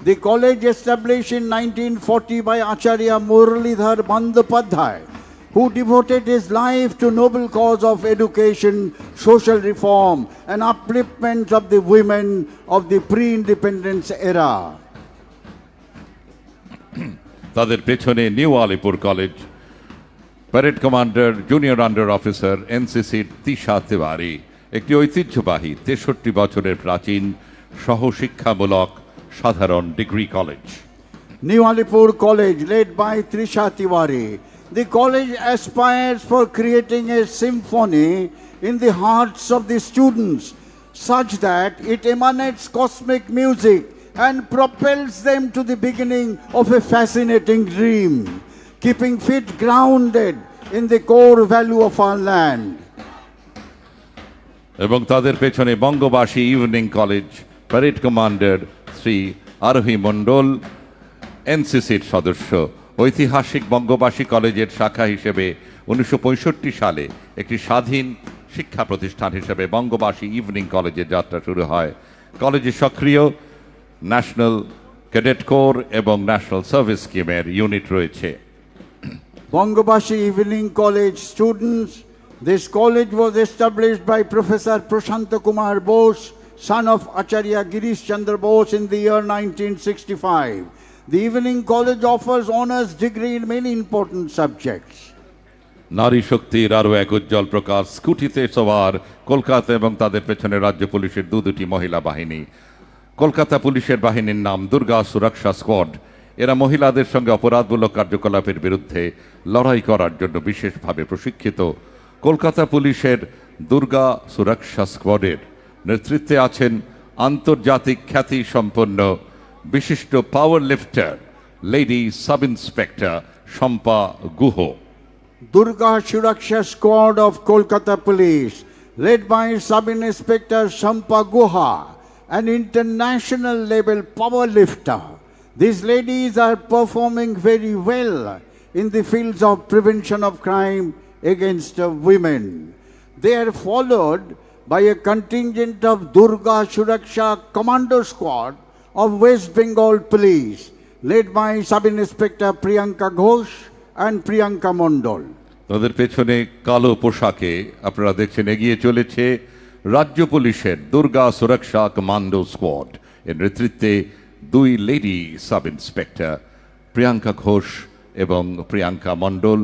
The college established in 1940 by Acharya Muralidhar Bandyopadhyay, who devoted his life to noble cause of education, social reform, and upliftment of the women of the pre-independence era. তাদের পেছনে new Alipur college, parade commander junior under officer এনসিসির তিশা তিওয়ারি, একটি ঐতিহ্যবাহী 63 বছরের প্রাচীন সহশিক্ষামূলক সাধারণ degree college. New Alipur College, led by Trisha Tiwari. The college aspires for creating a symphony in the hearts of the students, such that it emanates cosmic music and propels them to the beginning of a fascinating dream, keeping feet grounded in the core value of our land. এবং তাদের পেছনে Bangabasi evening college, parade commander Shri Arohi Mondal এনসিসির সদস্য। ঐতিহাসিক বঙ্গবাসী কলেজের শাখা হিসেবে 1965 সালে একটি স্বাধীন শিক্ষা প্রতিষ্ঠান হিসেবে বঙ্গবাসী ইভিনিং কলেজের যাত্রা শুরু হয়। কলেজে সক্রিয় ন্যাশনাল ক্যাডেট কোর এবং ন্যাশনাল সার্ভিস স্কিমের ইউনিট রয়েছে। Bangabashi Evening College students. This college was established by Professor Prashanta Kumar Bose, son of Acharya Girish Chandra Bose, in the year 1965. The Evening College offers honors degree in many important subjects. নারী শক্তির আরও এক উজ্জ্বল প্রকাশ স্কুটিতে সওয়ার কলকাতা এবং তাদের পেছনে রাজ্য পুলিশের দুটি মহিলা বাহিনী। কলকাতা পুলিশের বাহিনীর নাম দুর্গা সুরক্ষা স্কোয়াড। এরা মহিলাদের সঙ্গে অপরাধমূলক কার্যকলাপের বিরুদ্ধে লড়াই করার জন্য বিশেষভাবে প্রশিক্ষিত। কলকাতা পুলিশের দুর্গা সুরক্ষা স্কোয়াডের নেতৃত্বে আছেন আন্তর্জাতিক খ্যাতি সম্পন্ন বিশিষ্ট power lifter lady sub inspector Shampa Guha. Durga Suraksha Squad of Kolkata Police, led by Sub-Inspector Shampa Guha, an international level power lifter. These ladies are performing very well in the fields of prevention of crime against women. They are followed by a contingent of Durga Suraksha Commando Squad of West Bengal Police, led by Sub-Inspector Priyanka Ghosh and Priyanka Mondol. তাদের পেছনে কালো পোশাকে আপনারা দেখছেন এগিয়ে চলেছে রাজ্য পুলিশের দুর্গা সুরক্ষা কমান্ডো স্কোয়াড। এর নেতৃত্বে দুই lady sub inspector Priyanka Ghosh এবং প্রিয়াঙ্কা মণ্ডল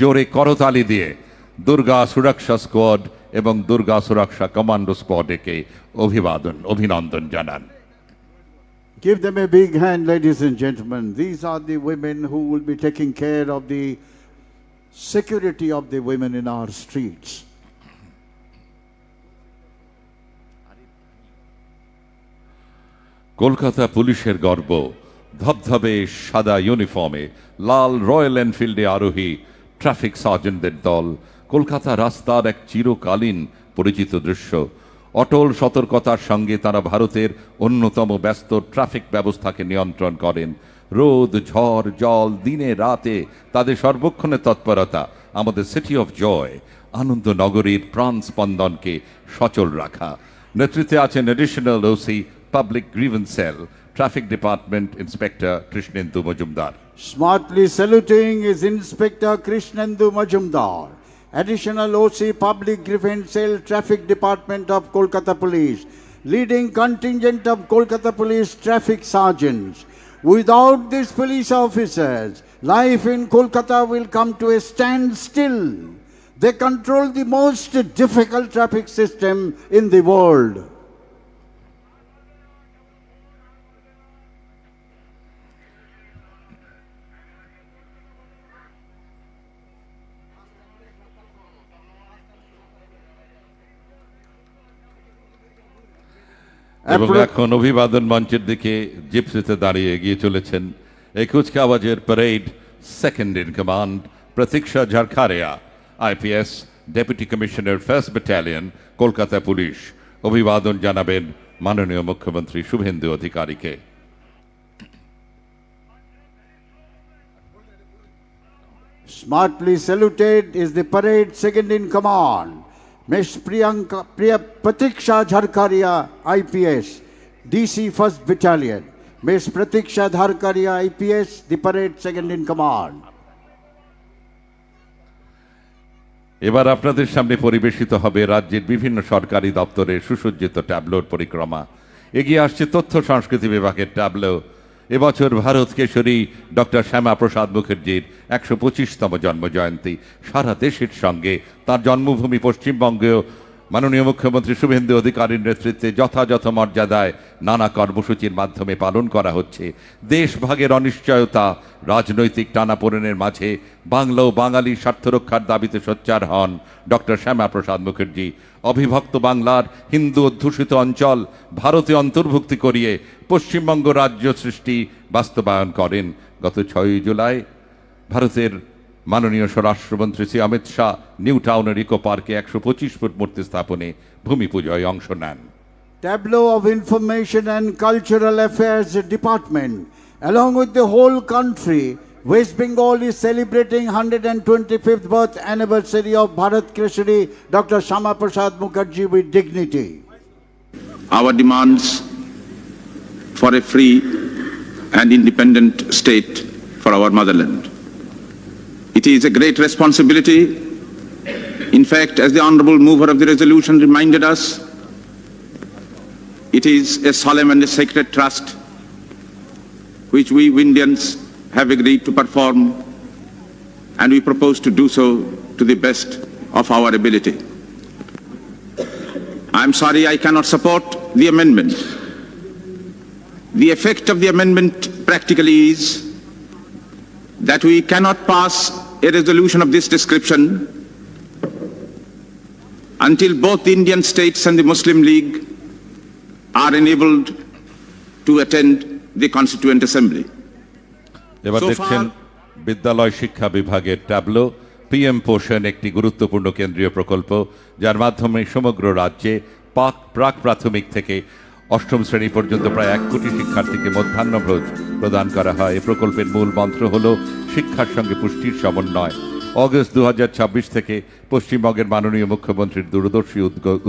জোরে করতালি দিয়ে দুর্গা সুরক্ষা স্কোয়াড এবং দুর্গা সুরক্ষা কমান্ডো স্কোয়াডকে অভিনন্দন জানান। Give them a big hand, ladies and gentlemen. These are the women who will be taking care of the security of the women in our streets. Kolkata পুলিশের গর্ব, ধবধবে সাদা ইউনিফর্মে লাল রয়্যাল এনফিল্ডে আরোহী ট্রাফিক সার্জেন্টদের দল কলকাতা রাস্তার এক চিরকালীন পরিচিত দৃশ্য। অটল সতর্কতার সঙ্গে তারা ভারতের অন্যতম ব্যস্ত ট্রাফিক ব্যবস্থাকে নিয়ন্ত্রণ করেন। রোদ, ঝড়, জল, দিনে রাতে তাদের সর্বক্ষণের তৎপরতা আমাদের সিটি অফ জয় আনন্দ নগরীর প্রাণ স্পন্দনকে সচল রাখা। নেতৃত্বে আছেন additional OC public grievance cell traffic department inspector Krishnendu Majumdar. Smartly saluting is Inspector Krishnendu Majumdar, Additional OC Public Grievance Cell Traffic Department of Kolkata Police, leading contingent of Kolkata Police traffic sergeants. Without these police officers, life in Kolkata will come to a standstill. They control the most difficult traffic system in the world. এবং এখন অভিবাদন মঞ্চের দিকে জিপসিতে দাঁড়িয়ে এগিয়ে চলেছেন এই কুচকাওয়াজের parade second in command Pratiksha Jhajharia, IPS, deputy commissioner first battalion, Kolkata police. অভিবাদন জানাবেন মাননীয় মুখ্যমন্ত্রী শুভেন্দু অধিকারীকে। Smartly saluted is the parade second in command, Miss Pratiksha Jharkaria, IPS, DC 1st Battalion. Miss Pratiksha Jharkaria, IPS, the parade second in command. এবার আপনাদের সামনে পরিবেশিত হবে রাজ্যের বিভিন্ন সরকারি দপ্তরের সুসজ্জিত ট্যাবলোর পরিক্রমা। এগিয়ে আসছে তথ্য সংস্কৃতি বিভাগের ট্যাবলো। এবছর ভারত কেশরী ডক্টর শ্যামাপ্রসাদ মুখার্জির ১২৫তম জন্মজয়ন্তী। সারা দেশের সঙ্গে তার জন্মভূমি পশ্চিমবঙ্গেও মাননীয় মুখ্যমন্ত্রী শুভেন্দু অধিকারীর নেতৃত্বে যথাযথ মর্যাদায় নানা কর্মসূচির মাধ্যমে পালন করা হচ্ছে। দেশভাগের অনিশ্চয়তা, রাজনৈতিক টানাপোড়েনের মাঝে বাংলা ও বাঙালির স্বার্থ রক্ষার দাবিতে সোচ্চার হন ডক্টর শ্যামাপ্রসাদ মুখার্জি। অবিভক্ত বাংলার হিন্দু অধ্যুষিত অঞ্চল ভারতে অন্তর্ভুক্তি করিয়ে পশ্চিমবঙ্গ রাজ্য সৃষ্টি বাস্তবায়ন করেন। গত 6 জুলাই ভারতের মাননীয় স্বরাষ্ট্রমন্ত্রী শ্রী অমিত শাহ নিউ টাউনের ইকো পার্কে ১২৫ ফুট মূর্তি স্থাপনে ভূমি পূজায় অংশ নেন। Tableau of Information and Cultural Affairs Department, along with the whole country, West Bengal is celebrating 125th birth anniversary of Bharat Keshari Dr. Shama Prasad Mukherjee with dignity. Our demands for a free and independent state for our motherland. It is a great responsibility. In fact, as the honorable mover of the resolution reminded us, it is a solemn and a sacred trust which we Indians have agreed to perform, and we propose to do so to the best of our ability. I am sorry I cannot support the amendment. The effect of the amendment practically is that we cannot pass a resolution of this description until both the Indian states and the Muslim League are enabled to attend the Constituent Assembly. এবার So দেখছেন বিদ্যালয় শিক্ষা বিভাগের tableau. PM পোষণ একটি গুরুত্বপূর্ণ কেন্দ্রীয় প্রকল্প, যার মাধ্যমে সমগ্র রাজ্যে প্রাক প্রাথমিক থেকে অষ্টম শ্রেণী পর্যন্ত প্রায় 1 কোটি শিক্ষার্থীকে মধ্যাহ্নভোজ প্রদান করা হয়। এই প্রকল্পের মূল মন্ত্র হল শিক্ষার সঙ্গে পুষ্টির সমন্বয়। অগস্ট 2026 থেকে পশ্চিমবঙ্গের মাননীয় মুখ্যমন্ত্রীর দূরদর্শী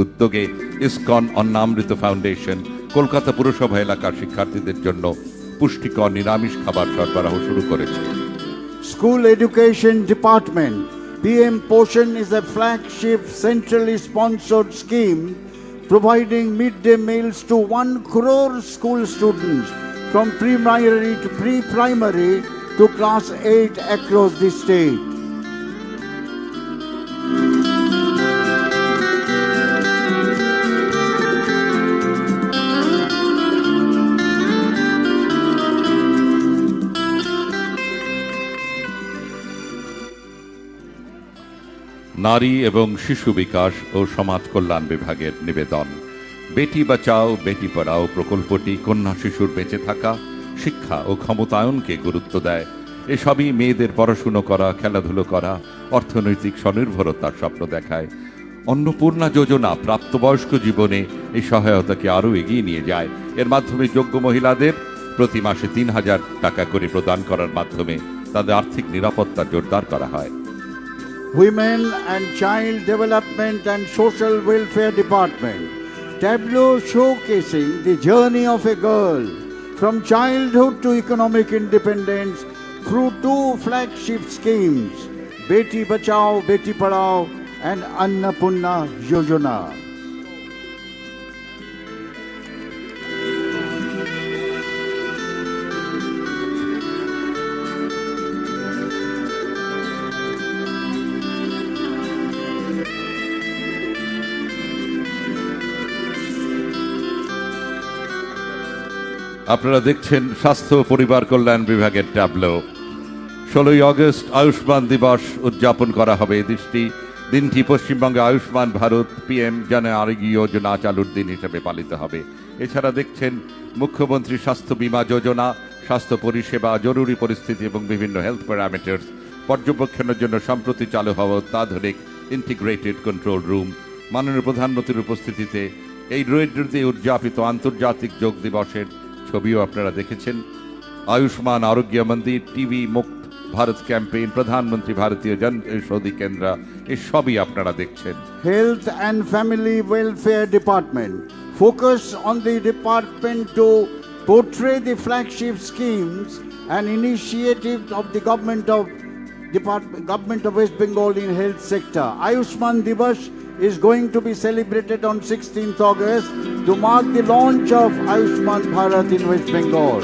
উদ্যোগে ইসকন অন্নামৃত ফাউন্ডেশন কলকাতা পুরসভা এলাকার শিক্ষার্থীদের জন্য পুষ্টিকর নিরামিষ খাবার সরবরাহ শুরু করেছে। School Education Department, PM Poshan is a flagship centrally sponsored scheme providing midday meals to 1 crore school students from pre-primary to pre-primary to class 8 across the state. নারী এবং শিশু বিকাশ ও সমাজ কল্যাণ বিভাগের নিবেদন। বেটি বাঁচাও বেটি পড়াও প্রকল্পটি কন্যা শিশুর বেঁচে থাকা, শিক্ষা ও ক্ষমতায়নকে গুরুত্ব দেয়। এসবই মেয়েদের পড়াশুনো করা, খেলাধুলো করা, অর্থনৈতিক স্বনির্ভরতার স্বপ্ন দেখায়। অন্নপূর্ণা যোজনা প্রাপ্তবয়স্ক জীবনে এই সহায়তাকে আরও এগিয়ে নিয়ে যায়। এর মাধ্যমে যোগ্য মহিলাদের প্রতি মাসে ৩,০০০ টাকা করে প্রদান করার মাধ্যমে তাদের আর্থিক নিরাপত্তা জোরদার করা হয়। Women and Child Development and Social Welfare Department. Tableau showcasing the journey of a girl from childhood to economic independence through two flagship schemes, Beti Bachao, Beti Padhao and Annapurna Yojana. আপনারা দেখছেন স্বাস্থ্য ও পরিবার কল্যাণ বিভাগের tableau. 16ই August Ayushman দিবস উদযাপন করা হবে। দিনটি পশ্চিমবঙ্গে আয়ুষ্মান ভারত PM জন আরোগ্য যোজনা চালুর দিন হিসেবে পালিত হবে। এছাড়া দেখছেন মুখ্যমন্ত্রী স্বাস্থ্য বীমা যোজনা, স্বাস্থ্য পরিষেবা, জরুরি পরিস্থিতি এবং বিভিন্ন হেলথ প্যারামিটার্স পর্যবেক্ষণের জন্য সম্প্রতি চালু হওয়া অত্যাধুনিক ইন্টিগ্রেটেড কন্ট্রোল রুম। মাননীয় প্রধানমন্ত্রীর উপস্থিতিতে এই রোড দিয়ে উদযাপিত আন্তর্জাতিক যোগ দিবসের ছবিও আপনারা দেখেছেন। আয়ুষ্মান আরোগ্য মন্দির, টিবি মুক্ত ভারত ক্যাম্পেইন, প্রধানমন্ত্রী ভারতীয় জন ঔষধি কেন্দ্র, এসবই আপনারা দেখছেন। Health and Family Welfare Department. Focus on the department to portray the flagship schemes and initiatives of the government of West Bengal in health sector. Ayushman Divas is going to be celebrated on 16th August to mark the launch of Ayushman Bharat in West Bengal.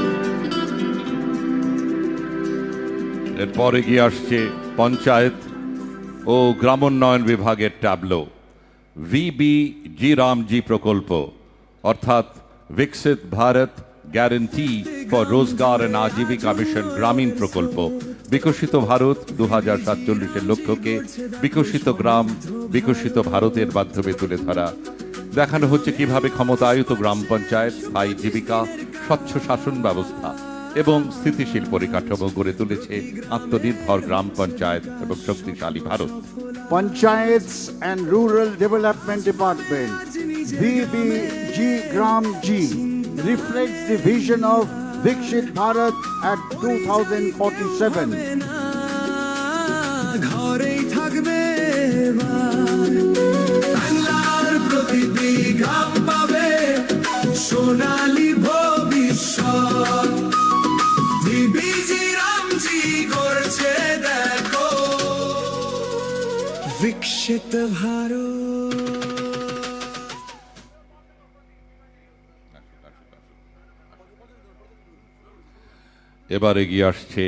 এরপর এগিয়ে আসছে পঞ্চায়েত ও গ্রামোন্নয়ন বিভাগের tableau. VBG Ramji প্রকল্প, অর্থাৎ বিকশিত Bharat guarantee for রোজগার and Ajeevika mission গ্রামীণ প্রকল্প। বিকশিত ভারত 2047-এর লক্ষ্যকে বিকশিত গ্রাম, বিকশিত ভারতের মাধ্যমে তুলে ধরা। দেখানো হচ্ছে কিভাবে ক্ষমতায়িত গ্রাম পঞ্চায়েত স্থায়ী জীবিকা, স্বচ্ছ শাসন ব্যবস্থা এবং স্থিতিশীল পরিকাঠামো গড়ে তুলেছে আত্মনির্ভর গ্রাম পঞ্চায়েত এবং শক্তিশালী Bharat. Panchayats and Rural Development Department, VBG Gram G, reflects the vision of Vikshit Bharat at 2047. ঘরেই থাকবে বাংলার প্রতিটি গ্রাম পাবে সোনালী ভবিষ্যৎ। বিবিজি রামজি করছে দেখো বিকশিত ভারত। এবার এগিয়ে আসছে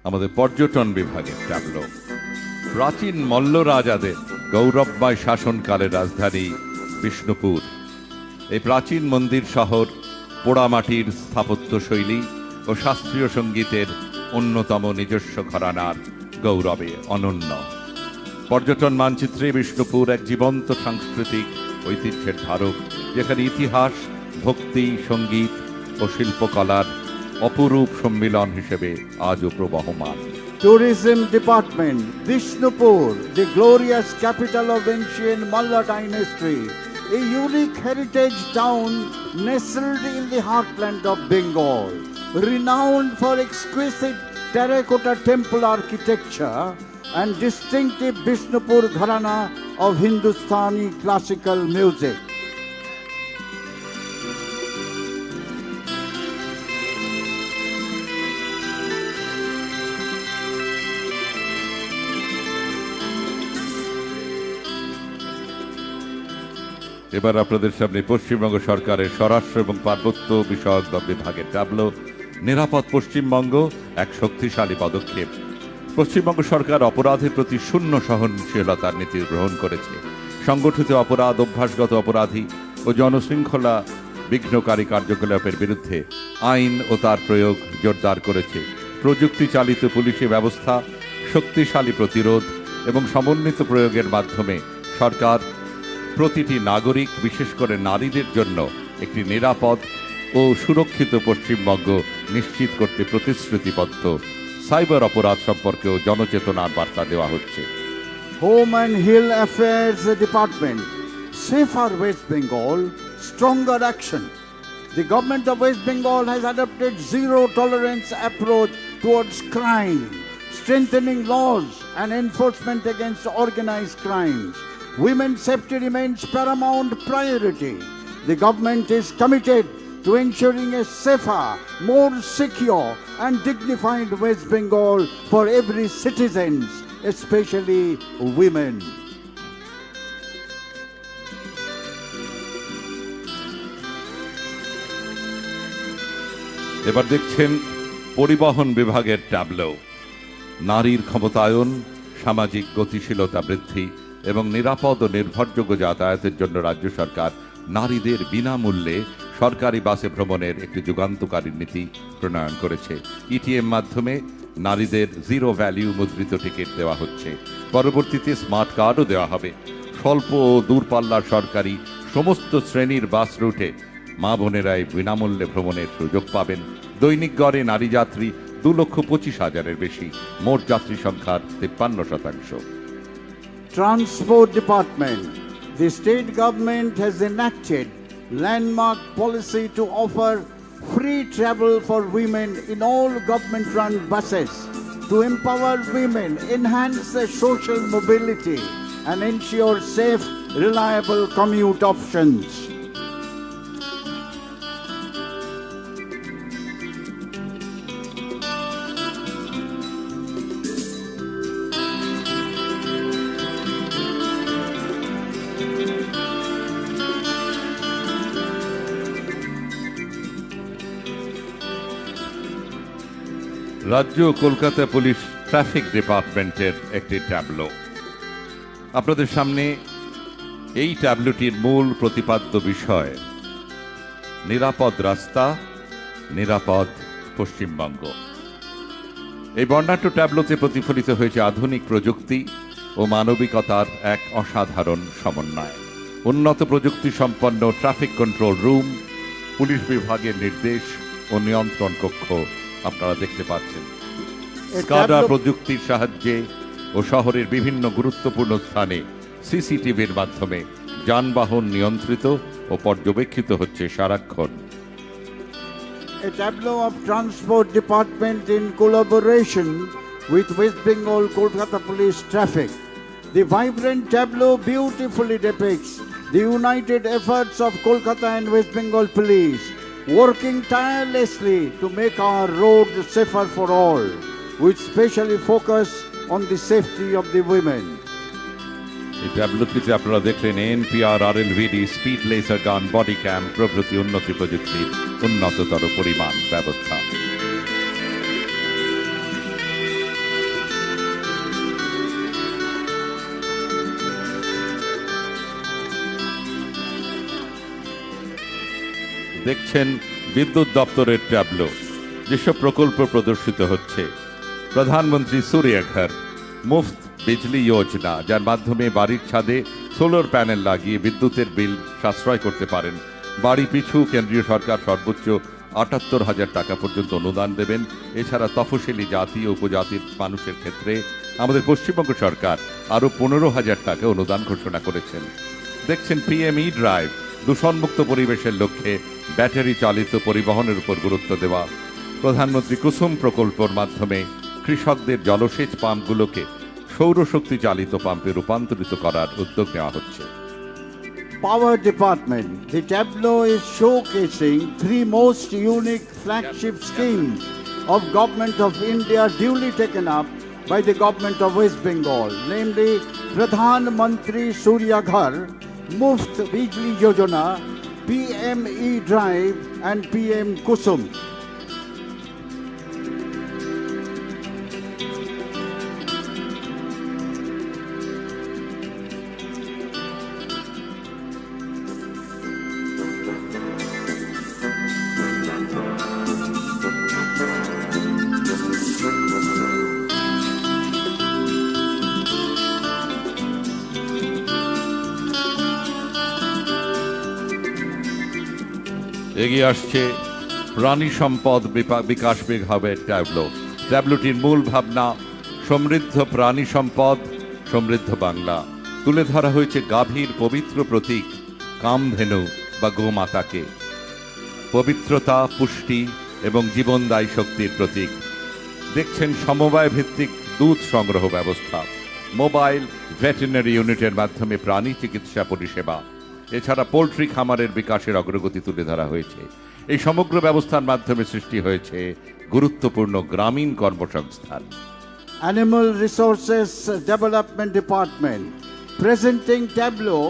আমাদের পর্যটন বিভাগের ট্যাবলো। প্রাচীন মল্ল রাজাদের গৌরবময় শাসনকালের রাজধানী বিষ্ণুপুর। এই প্রাচীন মন্দির শহর পোড়ামাটির স্থাপত্য শৈলী ও শাস্ত্রীয় সঙ্গীতের অন্যতম নিজস্ব ঘরানার গৌরবে অনন্য। পর্যটন মানচিত্রে বিষ্ণুপুর এক জীবন্ত সাংস্কৃতিক ঐতিহ্যের ধারক, যেখানে ইতিহাস, ভক্তি, সঙ্গীত ও শিল্পকলার অপরূপ সম্মিলন হিসেবে আজও প্রবহমান। Tourism Department, Vishnupur, the glorious capital of ancient Malla dynasty, a unique heritage town nestled in the heartland of Bengal, renowned for exquisite terracotta temple architecture and distinctive Vishnupur gharana of Hindustani classical music. এবার আপনাদের সামনে পশ্চিমবঙ্গ সরকারের স্বরাষ্ট্র এবং পার্বত্য বিষয়ক বিভাগের tableau. নিরাপদ পশ্চিমবঙ্গ এক শক্তিশালী পদক্ষেপ। পশ্চিমবঙ্গ সরকার অপরাধের প্রতি শূন্য সহনশীলতার নীতি গ্রহণ করেছে। সংগঠিত অপরাধ, অভ্যাসগত অপরাধী ও জনশৃঙ্খলা বিঘ্নকারী কার্যকলাপের বিরুদ্ধে আইন ও তার প্রয়োগ জোরদার করেছে। প্রযুক্তি চালিত পুলিশি ব্যবস্থা, শক্তিশালী প্রতিরোধ এবং সমন্বিত প্রয়োগের মাধ্যমে সরকার প্রতিটি নাগরিক, বিশেষ করে নারীদের জন্য একটি নিরাপদ ও সুরক্ষিত পশ্চিমবঙ্গ নিশ্চিত করতে প্রতিশ্রুতিবদ্ধ। সাইবার অপরাধ সম্পর্কেও জনচেতনার বার্তা দেওয়া হচ্ছে। Home and Hill Affairs Department, Safer West Bengal, Stronger Action. The government of West Bengal has adopted zero tolerance approach towards crime, strengthening laws and enforcement against organized crimes. Women's safety remains paramount priority. The government is committed to ensuring a safer, more secure and dignified West Bengal for every citizen, especially women. এবার দেখছেন পরিবহন বিভাগের tableau. নারীর ক্ষমতায়ন, সামাজিক গতিশীলতা বৃদ্ধি এবং নিরাপদ ও নির্ভরযোগ্য যাতায়াতের জন্য রাজ্য সরকার নারীদের বিনামূল্যে সরকারি বাসে ভ্রমণের একটি যুগান্তকারী নীতি প্রণয়ন করেছে। ইটিএম মাধ্যমে নারীদের জিরো ভ্যালিউ মুদ্রিত টিকিট দেওয়া হচ্ছে। পরবর্তীতে স্মার্ট কার্ডও দেওয়া হবে। স্বল্প ও দূরপাল্লার সরকারি সমস্ত শ্রেণীর বাস রুটে মা বোনেরাই বিনামূল্যে ভ্রমণের সুযোগ পাবেন। দৈনিক গড়ে নারী যাত্রী 2,25,000-এর বেশি, মোট যাত্রী সংখ্যার 53%। Transport Department. The state government has enacted landmark policy to offer free travel for women in all government-run buses to empower women, enhance their social mobility and ensure safe, reliable commute options. রাজ্য Kolkata police traffic ডিপার্টমেন্টের একটি tableau. আপনাদের সামনে এই ট্যাবলোটির মূল প্রতিপাদ্য বিষয় নিরাপদ রাস্তা, নিরাপদ পশ্চিমবঙ্গ। এই বর্ণাঢ্য ট্যাবলোতে প্রতিফলিত হয়েছে আধুনিক প্রযুক্তি ও মানবিকতার এক অসাধারণ সমন্বয়। উন্নত প্রযুক্তি সম্পন্ন ট্রাফিক কন্ট্রোল রুম, পুলিশ বিভাগের নির্দেশ ও নিয়ন্ত্রণ কক্ষ আপনারা দেখতে পাচ্ছেন। স্কাডা প্রযুক্তির সাহায্যে ও শহরের বিভিন্ন গুরুত্বপূর্ণ স্থানে সিসিটিভির মাধ্যমে যানবাহন নিয়ন্ত্রিত ও পর্যবেক্ষিত হচ্ছে সারাক্ষণ। A tableau of Transport Department in collaboration with West Bengal Kolkata Police Traffic. The vibrant tableau beautifully depicts the united efforts of Kolkata and West Bengal Police, working tirelessly to make our roads safer for all, with specially focus on the safety of the women. এই ট্যাবলোটিতে আপনারা দেখলেন NPR, আরএলভিডি, speed laser গান, body ক্যাম প্রভৃতি উন্নতি প্রযুক্তির উন্নততর পরিমাণ ব্যবস্থা। দেখছেন বিদ্যুৎ দপ্তরের ট্যাবলো। যেসব প্রকল্প প্রদর্শিত হচ্ছে: প্রধানমন্ত্রী সূর্যঘর মুফত বিজলি যোজনা, যার মাধ্যমে বাড়ির ছাদে সোলার প্যানেল লাগিয়ে বিদ্যুতের বিল সাশ্রয় করতে পারেন। বাড়ি পিছু কেন্দ্রীয় সরকার সর্বোচ্চ ৭৮,০০০ টাকা পর্যন্ত অনুদান দেবেন। এছাড়া তফসিলি জাতি ও উপজাতির মানুষের ক্ষেত্রে আমাদের পশ্চিমবঙ্গ সরকার আরও ১৫,০০০ টাকা অনুদান ঘোষণা করেছেন। দেখছেন পিএম ই ড্রাইভ, দূষণমুক্ত পরিবেশের লক্ষ্যে ব্যাটারি চালিত পরিবহনের উপর গুরুত্ব দেওয়া। প্রধানমন্ত্রী কুসুম প্রকল্পের মাধ্যমে কৃষকদের জলসেচ পাম্পগুলোকে সৌরশক্তি চালিত পাম্পে রূপান্তরিত করার উদ্যোগ নেওয়া হচ্ছে। Power Department. The tableau is showcasing three most unique flagship schemes of Government of India duly taken up by the Government of West Bengal, namely Pradhan Mantri Surya Ghar, Muft Bijli Yojana, PM E-Drive and PM Kusum. এগিয়ে আসছে প্রাণী সম্পদ বিকাশ বিভাগের tableau. ট্যাবলোটির মূল ভাবনা সমৃদ্ধ প্রাণী সম্পদ, সমৃদ্ধ বাংলা। তুলে ধরা হয়েছে গাভীর পবিত্র প্রতীক কামধেনু বা গোমাতাকে, পবিত্রতা, পুষ্টি এবং জীবনদায়ী শক্তির প্রতীক। দেখছেন সমবায় ভিত্তিক দুধ সংগ্রহ ব্যবস্থা, মোবাইল ভেটেরিনারি ইউনিটের মাধ্যমে প্রাণী চিকিৎসা পরিষেবা, এছাড়া পোলট্রি খামারের বিকাশের অগ্রগতি তুলে ধরা হয়েছে। এই সমগ্র ব্যবস্থার মাধ্যমে সৃষ্টি হয়েছে গুরুত্বপূর্ণ গ্রামীণ কর্মসংস্থান। Animal Resources Development Department presenting tableau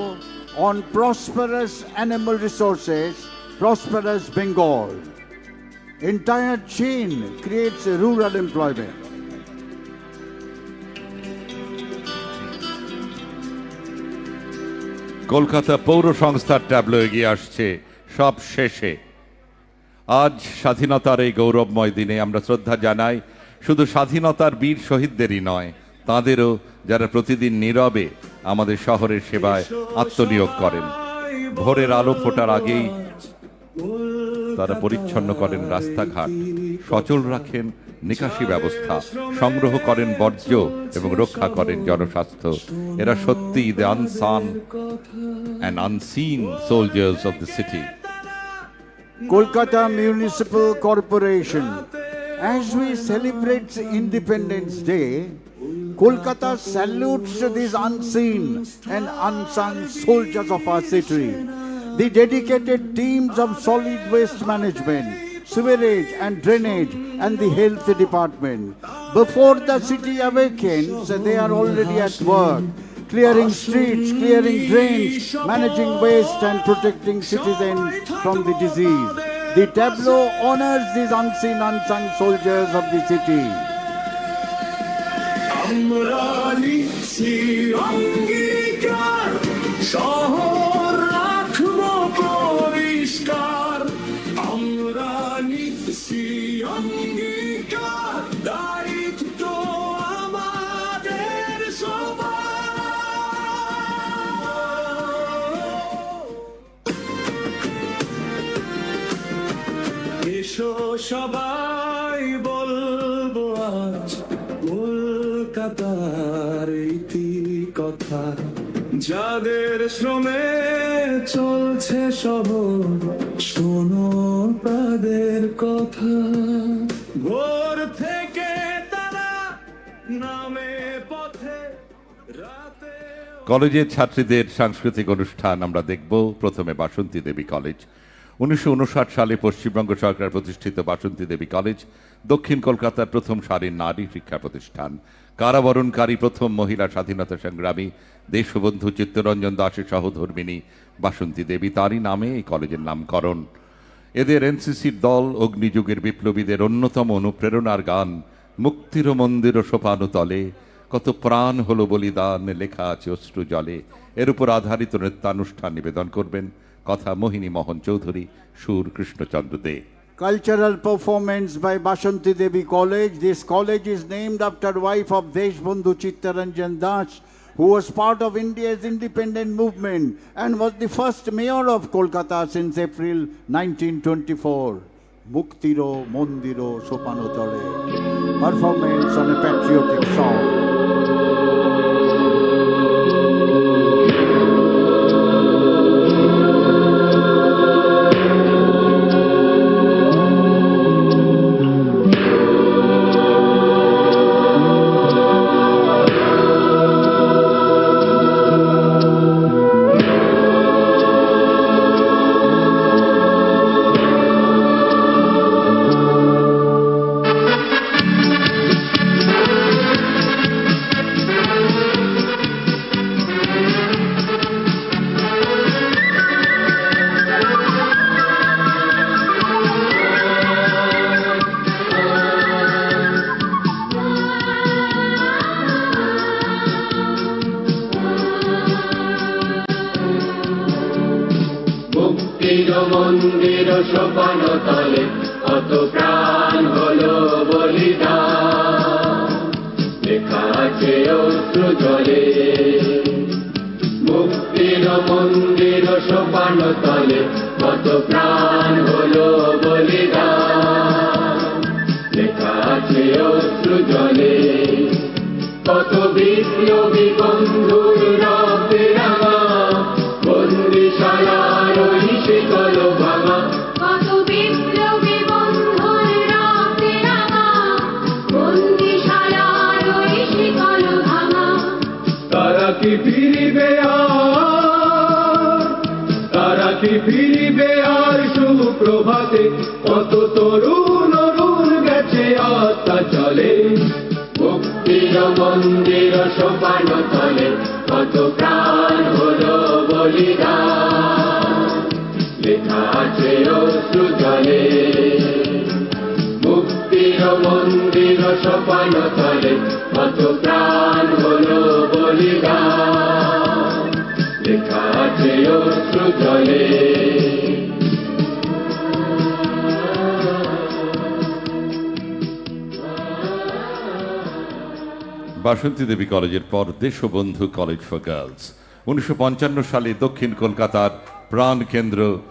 on prosperous animal resources, prosperous Bengal. Entire chain creates rural employment. Kolkata পৌর সংস্থার ট্যাবলো এগিয়ে আসছে সব শেষে। আজ স্বাধীনতার এই গৌরবময় দিনে আমরা শ্রদ্ধা জানাই শুধু স্বাধীনতার বীর শহীদদেরই নয়, তাদেরও যারা প্রতিদিন নীরবে আমাদের শহরের সেবায় আত্মনিয়োগ করেন। ভোরের আলো ফোটার আগেই তারা পরিচ্ছন্ন করেন রাস্তাঘাট, সচল রাখেন নিকাশি ব্যবস্থা, সংগ্রহ করেন বর্জ্য এবং রক্ষা করেন জনস্বাস্থ্য। এরা সত্যি the unsung and unseen soldiers of the city. Kolkata Municipal Corporation. As we celebrate Independence Day, Kolkata salutes these unseen and unsung soldiers of our city. The dedicated teams of solid waste management, sewerage and drainage, and the health department. Before the city awakens, they are already at work, clearing streets, clearing drains, managing waste and protecting citizens from the disease. The tableau honors these unseen, unsung soldiers of the city. আমরা নিচ্ছি অঙ্গীকার, শহর রাখবো পরিষ্কার। আমরা নিচ্ছি অঙ্গীকার, দায়িত্ব আমাদের সবার। এসো সবাই বলবো আজ কলকাতার ইতি কথা, যাদের শ্রমে চলছে শহর, শোনো তাদের কথা। ভোর থেকে তারা নামে পথে, রাতে কলেজের ছাত্রীদের সাংস্কৃতিক অনুষ্ঠান আমরা দেখব। প্রথমে বাসন্তী দেবী কলেজ। 1959 সালে পশ্চিমবঙ্গ সরকার প্রতিষ্ঠিত বাসন্তী দেবী কলেজ দক্ষিণ কলকাতার প্রথম সারির নারী শিক্ষা প্রতিষ্ঠান। কারাবরণকারী প্রথম মহিলা স্বাধীনতা সংগ্রামী দেশবন্ধু চিত্তরঞ্জন দাসের সহধর্মিণী বাসন্তী দেবী, তারই নামে এই কলেজের নামকরণ। এদের এনসিসির দল অগ্নিযুগের বিপ্লবীদের অন্যতম অনুপ্রেরণার গান মুক্তির মন্দির সোপানো তলে, কত প্রাণ হলো বলিদান লেখা আছে অশ্রু জলে। এর উপর আধারিত নৃত্যানুষ্ঠান নিবেদন করবেন কথা মোহিনী মোহন চৌধুরী, সুর কৃষ্ণচন্দ্র দে। Cultural performance by Bashanti Devi College. This college is named after wife of Deshbandhu Chittaranjan Das, who was part of India's independent movement and was the first mayor of Kolkata since April 1924. Muktiro Mondiro Sopanotale. Performance on a patriotic song. মন্দির সোপান তলে কত প্রাণ হলো বলিদান লেখা আছে অশ্রু জলে। মুক্তির মন্দির সোপান তলে কত প্রাণ হলো বলিদান, লেখা আছে অশ্রু জলে কত বিপ্লবী বন্ধুর রক্তে রাঙা, বন্দিশালার ওই শিকল ভাঙা, কত বিপ্লবী বন্ধুর রক্তে রাঙা, বন্দিশালার ওই শিকল ভাঙা। তারা কি ফিরিবে আর, তারা কি ফিরিবে আর সুপ্রভাতে, কত তরুণ অরুণ গেছে আত্মা চলে, মুক্তির মন্দির সোপান তলে কত প্রাণ হলো বলিদান, লেখা আছে অশ্রু জলে। মুক্তির মন্দির সোপান তলে কত প্রাণ হলো বলিদান, লেখা আছে অশ্রু জলে। বাসন্তী দেবী কলেজের পর দেশবন্ধু কলেজ ফর গার্লস 1955 সালে দক্ষিণ কলকাতার প্রাণ কেন্দ্রতে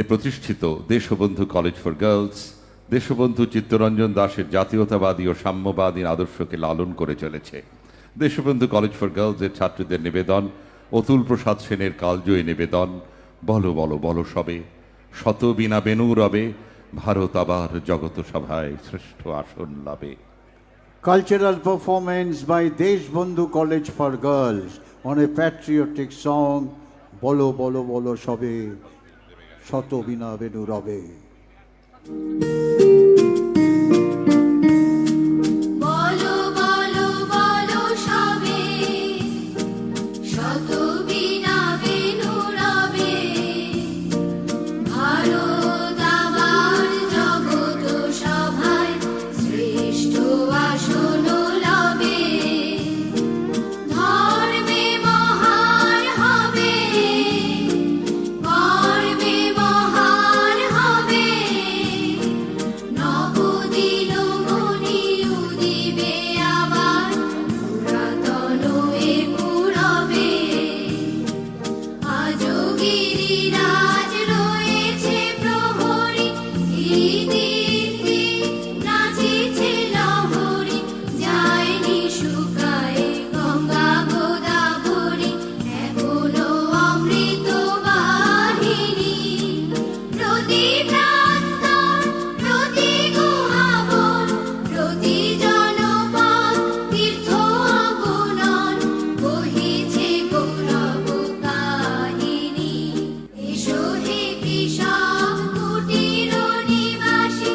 প্রতিষ্ঠিত Deshbandhu college for girls Deshbandhu Chittaranjan দাশের জাতীয়তাবাদী ও সাম্যবাদী আদর্শকে লালন করে চলেছে। দেশবন্ধু কলেজ ফর গার্লসের ছাত্রীদের নিবেদন, অতুল প্রসাদ সেনের কালজয়ী নিবেদন, বলো বলো বলো সবে, শত বিনা বেনু রবে, ভারত আবার জগত সভায় শ্রেষ্ঠ আসন লাভে। Cultural performance by Deshbandhu College for Girls on a patriotic song, Bolo Bolo Bolo Shobe, Shoto Bina Benu Rabe. বলো বলো বলো সবে, শত বিনা বেনু রবে, ভারত আবার জগত সভায় শ্রেষ্ঠ আসন লবে, ধর্মে মহান হবে, কর্মে মহান হবে, নবদিন মনি উদিবে আবার, পুরাতন এ পুরবে, আজও গিরিরাজ রয়েছে প্রহরী, গিরিদীপ্তি নাচিছে লহরী, যায়নি শুকায়ে গঙ্গা গোদাবরী, এখনো অমৃত বাহিনী, প্রতি প্রান্তর প্রতি গুহাবন প্রতি জনপদ তীর্থ অগুণন, বহিছে গৌরব কাহিনী। এসো হে কৃষক কুটির নিবাসী,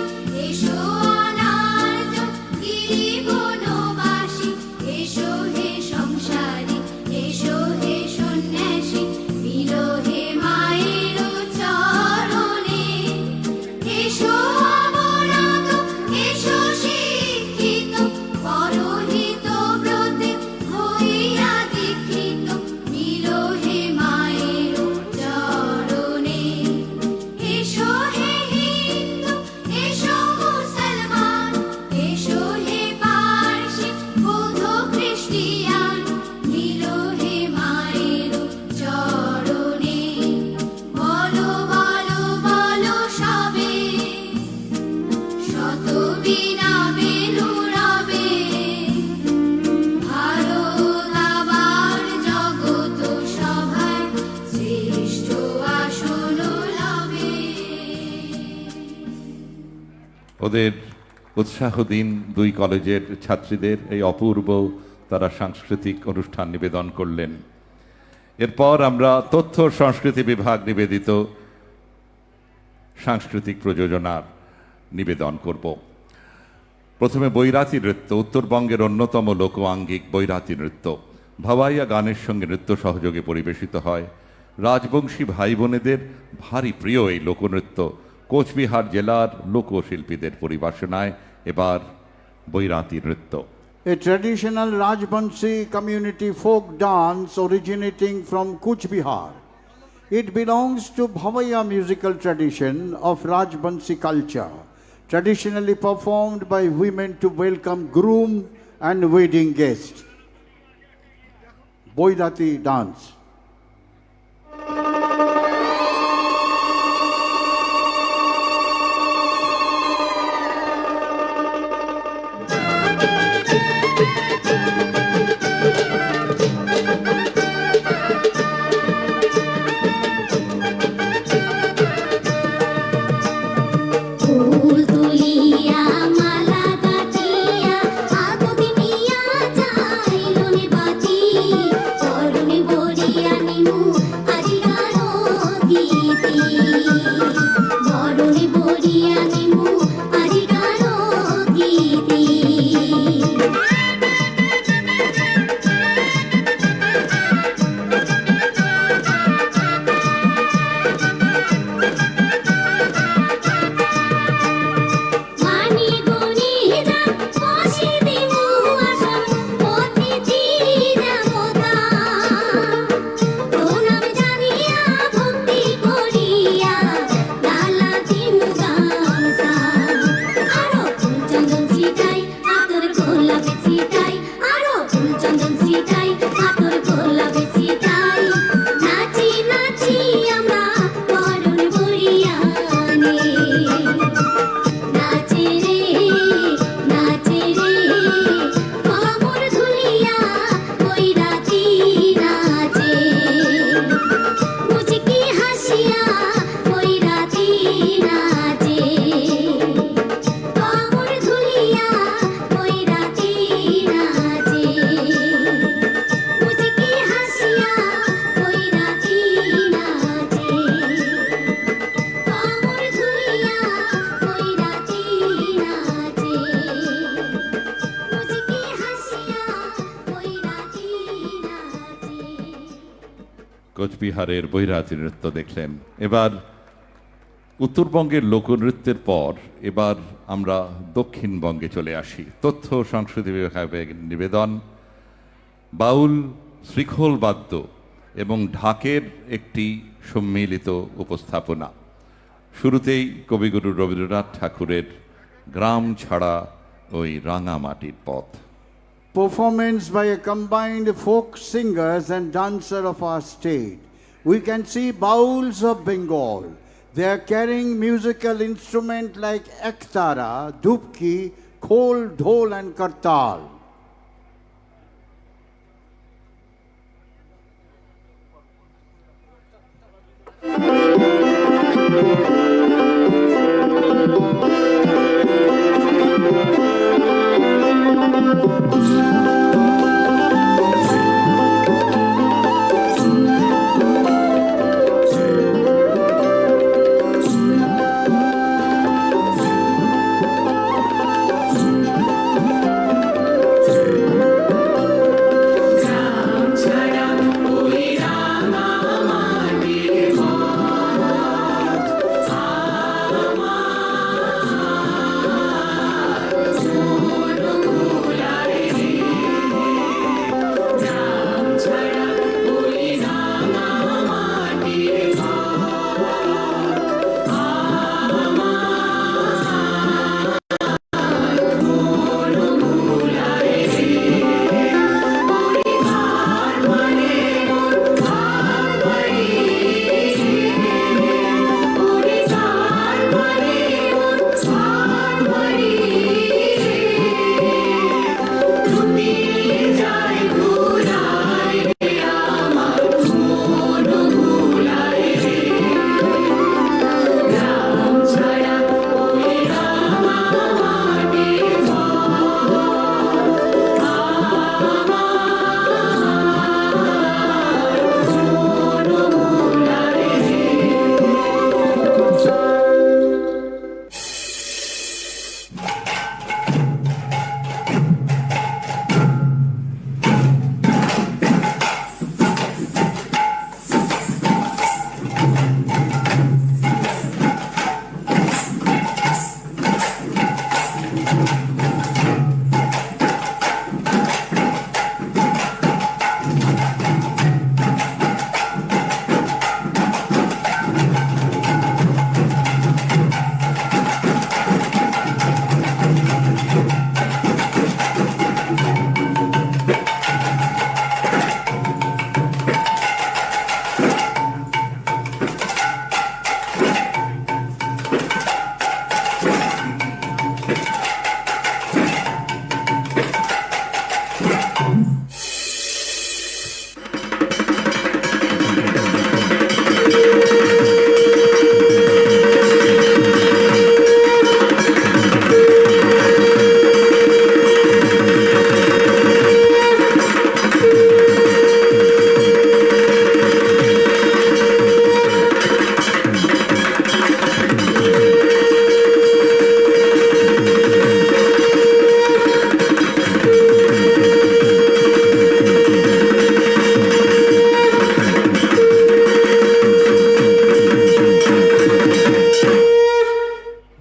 এসো অনার্য গিরিবনবাসী, এসো হে সংসারী, এসো হে সন্ন্যাসী, মিলো হে মায়ের চরণে, এসো অবনত, এসো শিক্ষিত, পরহিত ব্রতে হইয়া দীক্ষিত, মিলো হে মায়ের চরণে, এসো হে হিন্দু, এসো মুসলমান, এসো হে পারসি বৌদ্ধ খ্রিস্টিয়ান, মিলো হে মায়ের চরণে, বলো বলো বলো সবে, শত বিনা বেনু রবে, ভারত আবার জগত সভায় শ্রেষ্ঠ আসন লবে। ওদের উৎসাহ দিন দুই কলেজের ছাত্রীদের, এই অপূর্ব তারা সাংস্কৃতিক অনুষ্ঠান নিবেদন করলেন। এরপর আমরা তথ্য ও সংস্কৃতি বিভাগ নিবেদিত সাংস্কৃতিক প্রযোজনার নিবেদন করব। প্রথমে বৈরাতি নৃত্য, উত্তরবঙ্গের অন্যতম লোকআঙ্গিক বৈরাতি নৃত্য ভাওয়াইয়া গানের সঙ্গে নৃত্য সহযোগে পরিবেশিত হয়। রাজবংশী ভাই বোনেদের ভারী প্রিয় এই লোকনৃত্য কোচবিহার জেলার লোকশিল্পীদের পরিবেশনায় এবার বৈরাতি নৃত্য। A traditional Rajbansi community folk dance originating from Kuch Bihar. It belongs to Bhavaya musical tradition of Rajbansi culture, traditionally performed by women to welcome groom and wedding guests. Boirati dance. কোচবিহারের বৈরাজী নৃত্য দেখলেন। এবার উত্তরবঙ্গের লোকনৃত্যের পর এবার আমরা দক্ষিণবঙ্গে চলে আসি। তথ্য ও সংস্কৃতি বিভাগের নিবেদন, বাউল, শ্রীখোল বাদ্য এবং ঢাকের একটি সম্মিলিত উপস্থাপনা। শুরুতেই কবিগুরু রবীন্দ্রনাথ ঠাকুরের গ্রাম ছাড়া ওই রাঙামাটির পথ। Performance by a combined folk singers and dancer of our state. We can see Bauls of Bengal. They are carrying musical instruments like ektara, dubki, khol, dhol and kartal.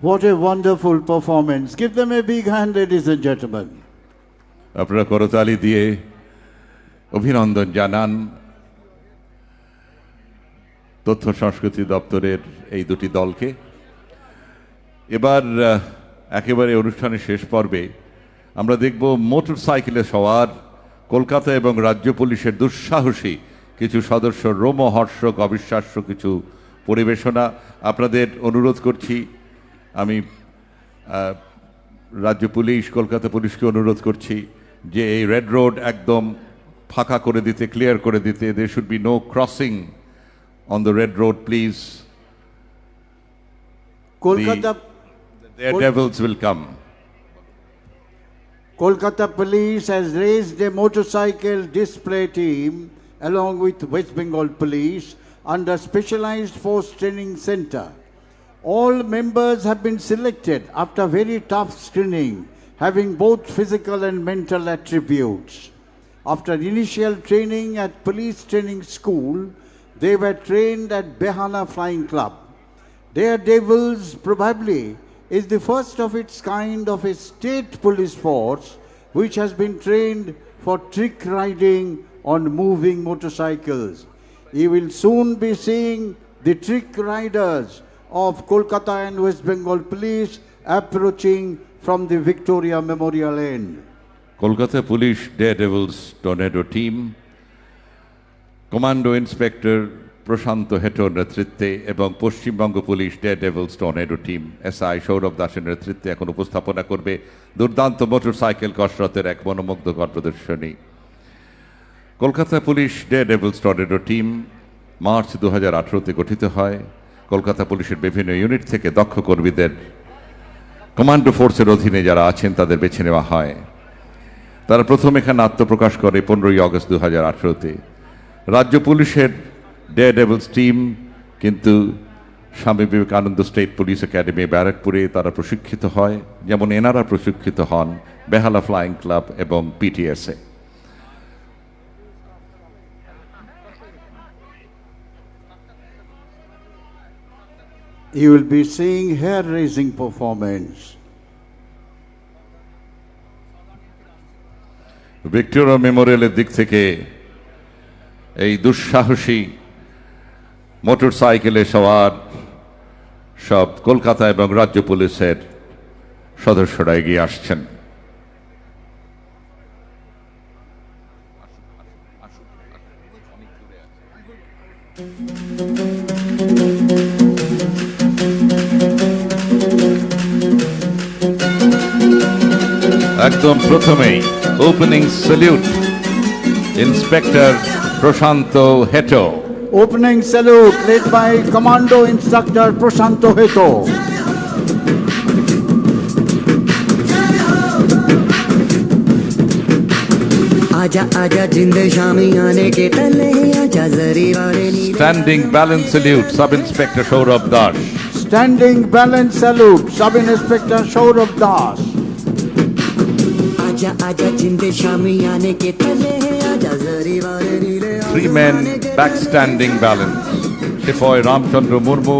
What a wonderful performance. Give them a big hand, ladies and gentlemen. আপনারা করতালি দিয়ে অভিনন্দন জানান তথ্য সংস্কৃতি দপ্তরের এই দুটি দলকে। এবার একেবারে অনুষ্ঠানের শেষ পর্বে আমরা দেখব মোটরসাইকেলে সওয়ার কলকাতা এবং রাজ্য পুলিশের দুঃসাহসী কিছু সদস্য রোমহর্ষক অবিশ্বাস্য কিছু পরিবেশনা। আপনাদের অনুরোধ করছি, আমি রাজ্য পুলিশ কলকাতা পুলিশকে অনুরোধ করছি যে এই রেড রোড একদম ফাঁকা করে দিতে, ক্লিয়ার করে দিতে। there should be no crossing on the red road, please. Kolkata, The devils will come. Kolkata Police has raised a motorcycle display team along with West Bengal Police under Specialized Force Training Center. All members have been selected after very tough screening, having both physical and mental attributes. After initial training at Police Training School, They were trained at Behana Flying Club. Daredevils probably is the first of its kind of a state police force which has been trained for trick riding on moving motorcycles. You will soon be seeing the trick riders of Kolkata and West Bengal Police approaching from the Victoria Memorial end. Kolkata police daredevils tornado team commando inspector Prashanta Hetor নেতৃত্বে এবং Paschimbanga police daredevils tornado team SI Sourav দাসের নেতৃত্বে এখন উপস্থাপনা করবে দুর্দান্ত motorcycle কসরতের এক মনোমুগ্ধকর প্রদর্শনী। Kolkata police daredevils tornado team March 2018-তে গঠিত হয়। কলকাতা পুলিশের বিভিন্ন ইউনিট থেকে দক্ষ কর্মীদের কমান্ডো ফোর্সের অধীনে যারা আছেন তাদের বেছে নেওয়া হয়। তারা প্রথম এখানে আত্মপ্রকাশ করে 15ই আগস্ট 2018-তে। রাজ্য পুলিশের ডেয়ারডেভিলস টিম কিন্তু Swami Vivekananda state police academy ব্যারাকপুরে তারা প্রশিক্ষিত হয়, যেমন এনারা প্রশিক্ষিত হন বেহালা ফ্লাইং ক্লাব এবং PTSA. You will be seeing hair-raising performance. Victoria মেমোরিয়ালের দিক থেকে এই দুঃসাহসী মোটরসাইকেলে সওয়ার সব কলকাতা এবং রাজ্য পুলিশের সদস্যরা এগিয়ে আসছেন। একদম প্রথমেই ওপেনিং স্যালিউট ইন্সপেক্টর প্রশান্ত হেটো। Opening salute led by Commando Instructor Prashanto Heto. आजा आजा जिंद शामी आने के तले आजा जरी वाले नीले standing balance salute sub inspector Sourav Das. Standing balance salute Sub Inspector Saurabh Das. आजा आजा जिंद शामी आने के तले आजा जरी वाले नीले three men back standing balance সিপাহী রামচন্দ্র মুর্মু,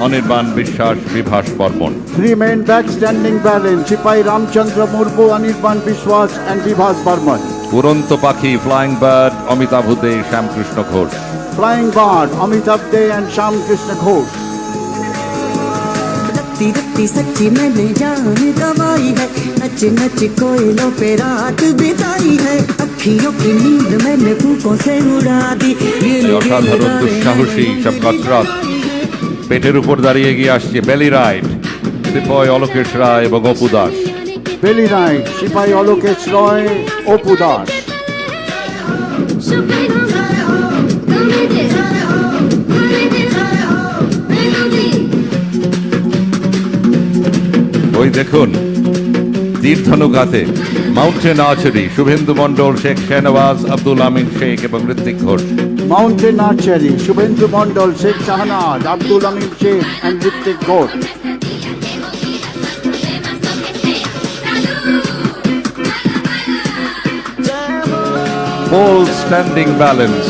অনির্বাণ বিশ্বাস, Bibhas Barman. Three men back standing balance Sipai Ramchandra Murmu, Anirban Biswas and Vibhas Barman. উড়ন্ত পাখি flying bird Amitabh they, শ্যামকৃষ্ণ Ghosh. Flying Bard Amitabh Dey and Sham Krishna Ghosh. रत्ती रत्ती सच्ची मैंने जान गवाई है, नच नच कोयलों पे रात बिताई है, अखियों की नींद मैंने फूकों से उड़ा दी। ये এই অসাধারণ দুঃসাহসী সব কসরত পেটের উপর দাঁড়িয়ে এগিয়ে আসছে বেলি রাইড সিপাহী অলোকেশ রায় এবং Apu Das. Belly Ride Sipai Alokesh Roy, Opu Das. ওই দেখুন তীর্থনুগাতে মাউন্টেন আর্চারি শুভেন্দু মণ্ডল, শেখ শেহনওয়াজ, আব্দুল আমিন শেখ এবং Ritwik Ghosh. Mountain Archery Shubhendu Mondal, Sheikh Shahnaz, Abdul Amin Sheikh and Ritwik Ghosh. Pole standing balance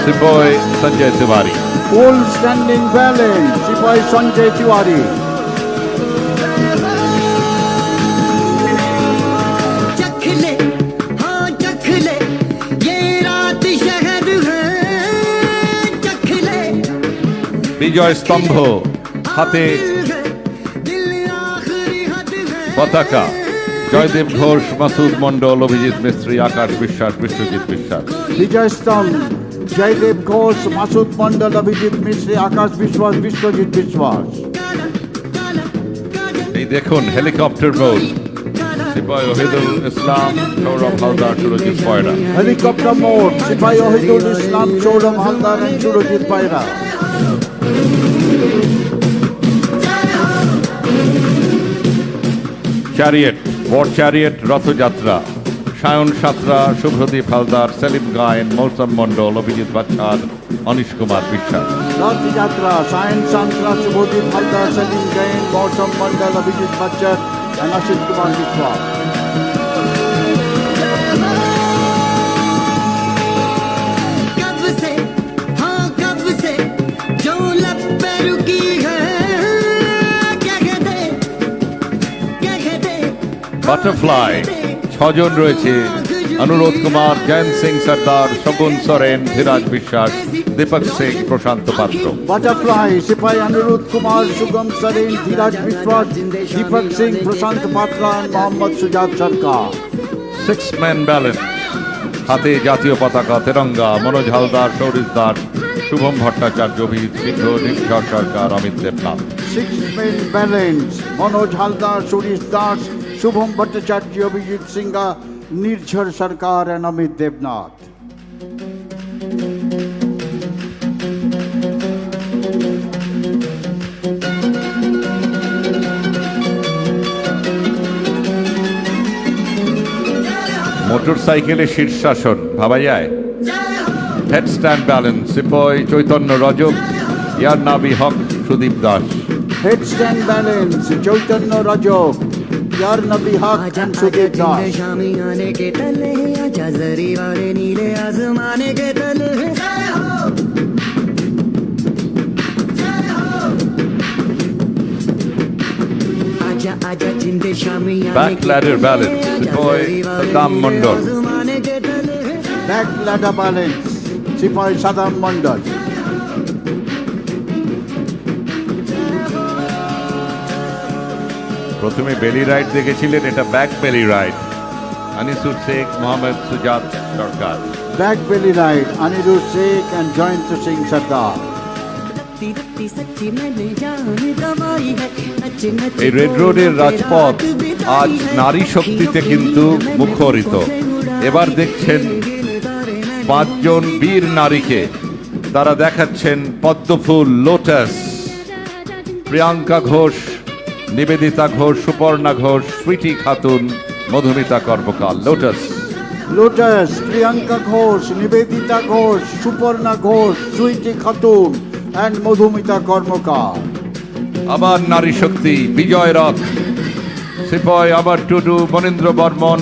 সিপাহী Sanjay Tiwari. Full standing balance Sipai Sanjay Tiwari. चख ले हाँ चख ले ये रात शहद है, चख ले বিজয় স্তম্ভ হাতে दिल आखिरी हद है। পতাকা জয়দেব ঘোষ, মাসুদ মণ্ডল, অভিজিৎ মিস্ত্রি, আকাশ বিশ্বাস, বিশ্বজিৎ বিশ্বাস। Vijay Stamp Jaidev Ghosh, Masud Mandal, Abhijit Mishri, Akash Biswas, Vishwajit Biswas. এই দেখুন হেলিকপ্টার মোড সিপাহী ওহিদুল ইসলাম, সৌরভ হালদার, সুরজিৎ পয়রা। Helicopter mode Sipai Ohidul Islam, Saurabh Haldar and Surajit Paira. Chariot war chariot Rathyatra Sayan Santra, Subhradeep Haldar, Selim Gayen, Mousam Mondal, Abhijit Bachhar, Anish Kumar Biswas. Rath Yatra, Sayan Santra, Subhodip Haldar, Salim Gain, Gautam Mandal, Abhijit Bachchan and Ashit Kumar Biswas. कब से हाँ कब butterfly 6 জন রয়েছে অনুরোধ কুমার, জয়ন্ত সিং সর্দার, শগুন সোরেন, ধীরাজ বিশ্বাস, দীপক সিং, প্রশান্ত পাত্র। বাটারফ্লাই সিপাহী অনুরোধ কুমার, সুগম সরেন, ধীরাজ বিশ্বাস, দীপক সিং, প্রশান্ত পাত্র, মোহাম্মদ সুজাত সরকার। 6-man ব্যালেন্স, হাতে জাতীয় পতাকা তেরঙ্গা, মনোজ হালদার, সৌরিশ দাস, শুভম ভট্টাচার্য, অভিজিৎ সিংহ, নির্ঝর সরকার, Amit Debnath. 6-man balance, Manoj Haldar, Surish Das, Shubham Bhattacharya, Abhijit Singha, Nirjhar Sarkar and Amit Devnath. মোটরসাইকেলে শীর্ষাসন ভাবা যায়। হেডস্ট্যান্ড ব্যালেন্স, সিপাহী চৈতন্য রজক, ইয়ারনাবি হক, Sudip Das. Headstand balance, Chaitanya Rajok, Yarnabi Haq and Sudhir Das. Shami आने के तले आजा जरी वाले नीले आसमाने के तले आजा आजा जिंदे शामी Back ladder balance, সিপাহী সাদ্দাম মন্ডল। आसमाने के तले Back ladder balance, Sipai Sadam Mandal. প্রথমে বেলি রাইড দেখেছিলেন, এটা ব্যাক বেলি রাইড। আনিসুর শেখ, মোহাম্মদ সুজাত সরকার। Back belly ride, Anirudh Sheikh and Jayant Singh Sardar. रत्ती रत्ती सच्ची मैंने जान गवाई है नच नच এই রেড রোডের রাজপথ আজ নারী শক্তিতে কিন্তু মুখরিত। এবার দেখছেন 5 জন বীর নারীকে, তারা দেখাচ্ছেন পদ্মফুল, lotus. Priyanka Ghosh, Nivedita Ghosh, Suparna Ghosh, Sweety Khatun, Madhumita Karmakar. Lotus. Lotus, Priyanka Ghosh, Nivedita Ghosh, Suparna Ghosh, Sweety Khatun and Madhumita Karmakar. আবার নারী শক্তি, বিজয় রথ, সিপাহী আবার টুডু, মনীন্দ্র বর্মন,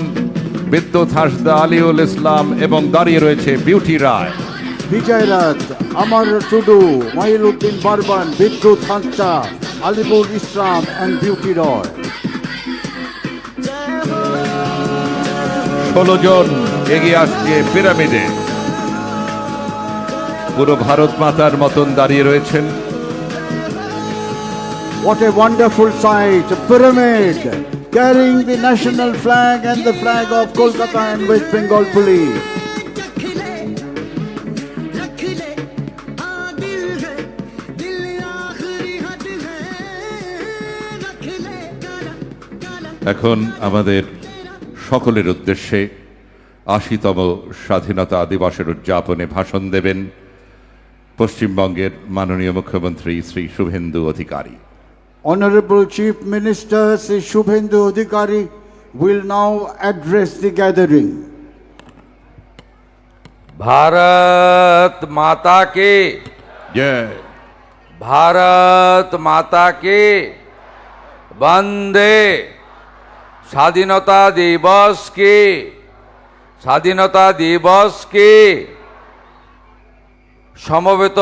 বিদ্যুৎ হাসদা, আলিউল ইসলাম এবং দাঁড়িয়ে রয়েছে beauty Roy. Vijay Rath, Amar Tudu, Mahiruddin Barban, Bidrut Hansda, Alibur Islam and Beauty Roy. 16 জন এগিয়ে আসছে পিরামিডে। পুরো ভারত মাতার মতন দাঁড়িয়ে রয়েছেন। What a wonderful sight, a pyramid carrying the national flag and the flag of Kolkata and West Bengal Police. रख ले आ दिल है दिल आखिरी हद है रख ले काला काला এখন আমাদের সকলের উদ্দেশ্যে 80তম স্বাধীনতা দিবসের উদযাপনে ভাষণ দেবেন পশ্চিমবঙ্গের মাননীয় মুখ্যমন্ত্রী Shri Suvendu Adhikari. Honorable Chief Minister Sri Shubhendu Adhikari will now address the gathering. Bharat माता के, জয়। भारत माता के वंदे। স্বাধীনতা দিবস के সমবেত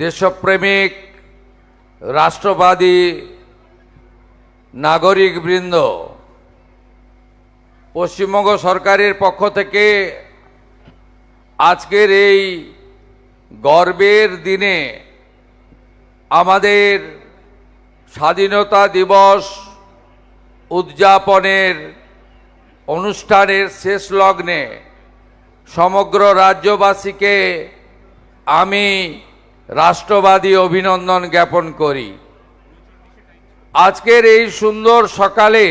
দেশপ্রেমিক রাষ্ট্রবাদী নাগরিকবৃন্দ, পশ্চিমবঙ্গ সরকারের পক্ষ থেকে আজকের এই গর্বের দিনে আমাদের স্বাধীনতা দিবস উদযাপনের অনুষ্ঠানের শেষ লগ্নে সমগ্র রাজ্যবাসীকে আমি রাষ্ট্রবাদী অভিনন্দন জ্ঞাপন করি। আজকের এই সুন্দর সকালে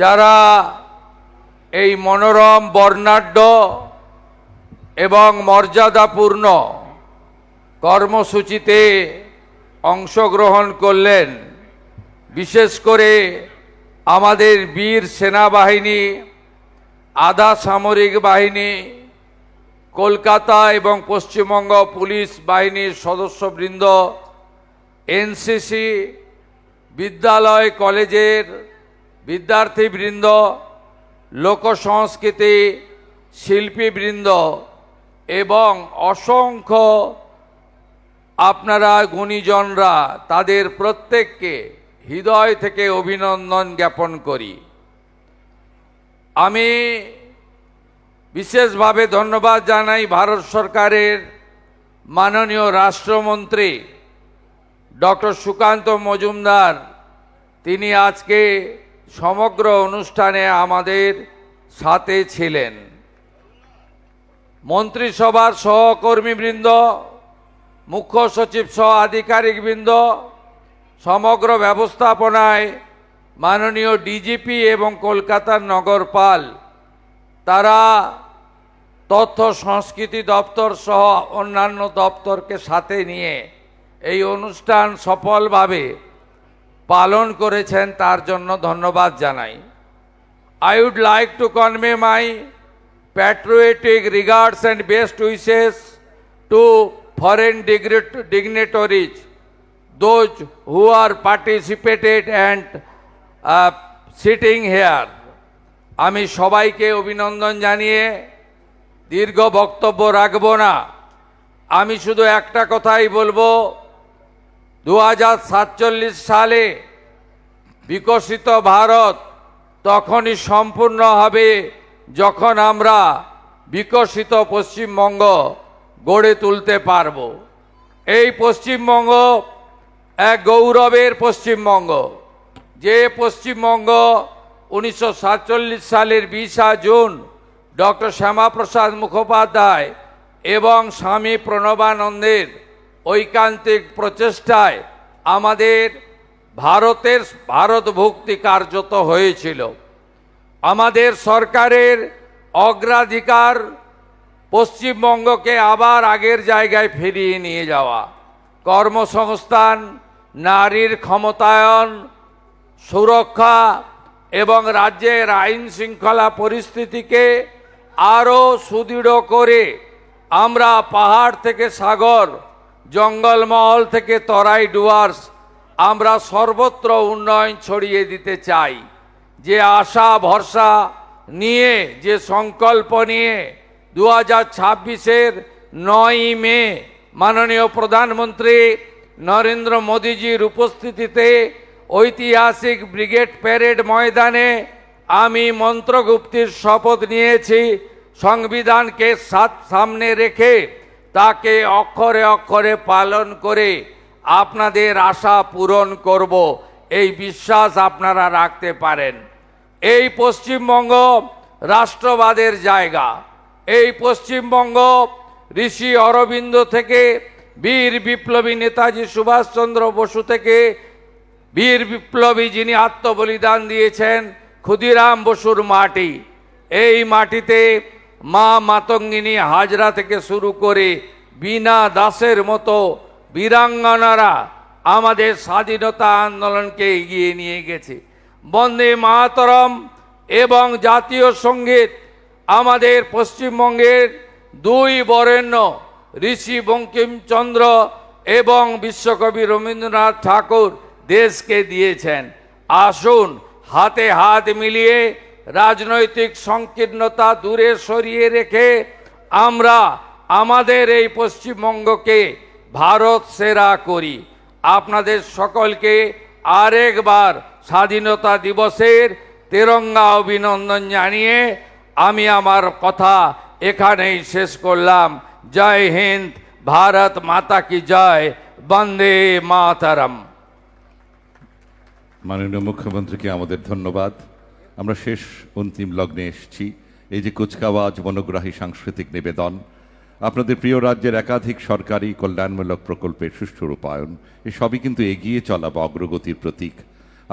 যারা এই মনোরম, বর্ণাঢ্য এবং মর্যাদাপূর্ণ কর্মসূচিতে অংশগ্রহণ করলেন, বিশেষ করে আমাদের বীর সেনাবাহিনী, আধা সামরিক বাহিনী, কলকাতা এবং পশ্চিমবঙ্গ পুলিশ বাহিনীর সদস্যবৃন্দ, এনসিসি, বিদ্যালয় কলেজের বিদ্যার্থীবৃন্দ, লোকসংস্কৃতি শিল্পীবৃন্দ এবং অসংখ্য আপনারা গুণীজনরা, তাদের প্রত্যেককে হৃদয় থেকে অভিনন্দন জ্ঞাপন করি। আমি বিশেষভাবে ধন্যবাদ জানাই ভারত সরকারের মাননীয় রাষ্ট্রমন্ত্রী ডক্টর সুকান্ত মজুমদার। তিনি আজকে সমগ্র অনুষ্ঠানে আমাদের সাথে ছিলেন। মন্ত্রিসভার সহকর্মীবৃন্দ, মুখ্য সচিব সহ আধিকারিকবৃন্দ, সমগ্র ব্যবস্থাপনায় মাননীয় ডিজিপি এবং কলকাতার নগরপাল, তারা তথ্য সংস্কৃতি দপ্তর সহ অন্যান্য দপ্তরকে সাথে নিয়ে এই অনুষ্ঠান সফলভাবে পালন করেছেন, তার জন্য ধন্যবাদ জানাই। I would like to convey my patriotic regards and best wishes to foreign dignitaries, those who are participated and sitting here. আমি সবাইকে অভিনন্দন জানিয়ে দীর্ঘ বক্তব্য রাখব না। আমি শুধু একটা কথাই বলবো, 2047 সালে বিকশিত ভারত তখনই সম্পূর্ণ হবে যখন আমরা বিকশিত পশ্চিমবঙ্গ গড়ে তুলতে পারব। এই পশ্চিমবঙ্গ এক গৌরবের পশ্চিমবঙ্গ, যে পশ্চিমবঙ্গ 1947 সালের 20 জুন ডক্টর শ্যামাপ্রসাদ মুখোপাধ্যায় এবং স্বামী প্রণবানন্দের ঐকান্তিক প্রচেষ্টায় আমাদের ভারত ভুক্তি কার্যত হয়েছিল। আমাদের সরকারের অগ্রাধিকার পশ্চিমবঙ্গকে আবার আগের জায়গায় ফিরিয়ে নিয়ে যাওয়া, কর্মসংস্থান, নারীর ক্ষমতায়ন, সুরক্ষা এবং রাজ্যের আইন শৃঙ্খলা পরিস্থিতিকে আরও সুদৃঢ় করে আমরা পাহাড় থেকে সাগর, জঙ্গলমহল থেকে তরাই ডুয়ার্স, আমরা সর্বত্র উন্নয়ন ছড়িয়ে দিতে চাই। যে আশা ভরসা নিয়ে, যে সংকল্প নিয়ে 2026-এর 9ই মে মাননীয় প্রধানমন্ত্রী নরেন্দ্র মোদীজির উপস্থিতিতে ঐতিহাসিক ব্রিগেড প্যারেড ময়দানে আমি মন্ত্রগুপ্তির শপথ নিয়েছি, সংবিধানকে সামনে রেখে তাকে অক্ষরে অক্ষরে পালন করে আপনাদের আশা পূরণ করব, এই বিশ্বাস আপনারা রাখতে পারেন। এই পশ্চিমবঙ্গ রাষ্ট্রবাদের জায়গা। এই পশ্চিমবঙ্গ ঋষি অরবিন্দ থেকে বীর বিপ্লবী নেতাজি সুভাষচন্দ্র বসু থেকে বীর বিপ্লবী যিনি আত্মবলিদান দিয়েছেন ক্ষুদিরাম বসুর মাটি। এই মাটিতে মা মাতঙ্গিনী হাজরা থেকে শুরু করে বীণা দাসের মতো বীরাঙ্গনারা আমাদের স্বাধীনতা আন্দোলনকে এগিয়ে নিয়ে গেছে। বন্দে মাতরম এবং জাতীয় সঙ্গীত আমাদের পশ্চিমবঙ্গের দুই বরেণ্য ঋষি বঙ্কিমচন্দ্র এবং বিশ্বকবি রবীন্দ্রনাথ ঠাকুর দেশকে দিয়েছেন। আসুন হাতে হাত মিলিয়ে রাজনৈতিক সংকীর্ণতা দূরে সরিয়ে রেখে আমরা আমাদের এই পশ্চিমবঙ্গকে ভারত সেরা করি। আপনাদের সকলকে আরেকবার স্বাধীনতা দিবসের তেরঙ্গা অভিনন্দন জানিয়ে আমি আমার কথা এখানেই শেষ করলাম। জয় হিন্দ, ভারত মাতা কি জয়, বন্দে মাতরম। মাননীয় মুখ্যমন্ত্রীকে আমাদের ধন্যবাদ। আমরা শেষ অন্তিম লগ্নে এসেছি। এই যে কুচকাওয়াজ মনোগ্রাহী সাংস্কৃতিক নিবেদন, আপনাদের প্রিয় রাজ্যের একাধিক সরকারি কল্যাণমূলক প্রকল্পের সুষ্ঠু রূপায়ণ, এসবই কিন্তু এগিয়ে চলা বা অগ্রগতির প্রতীক।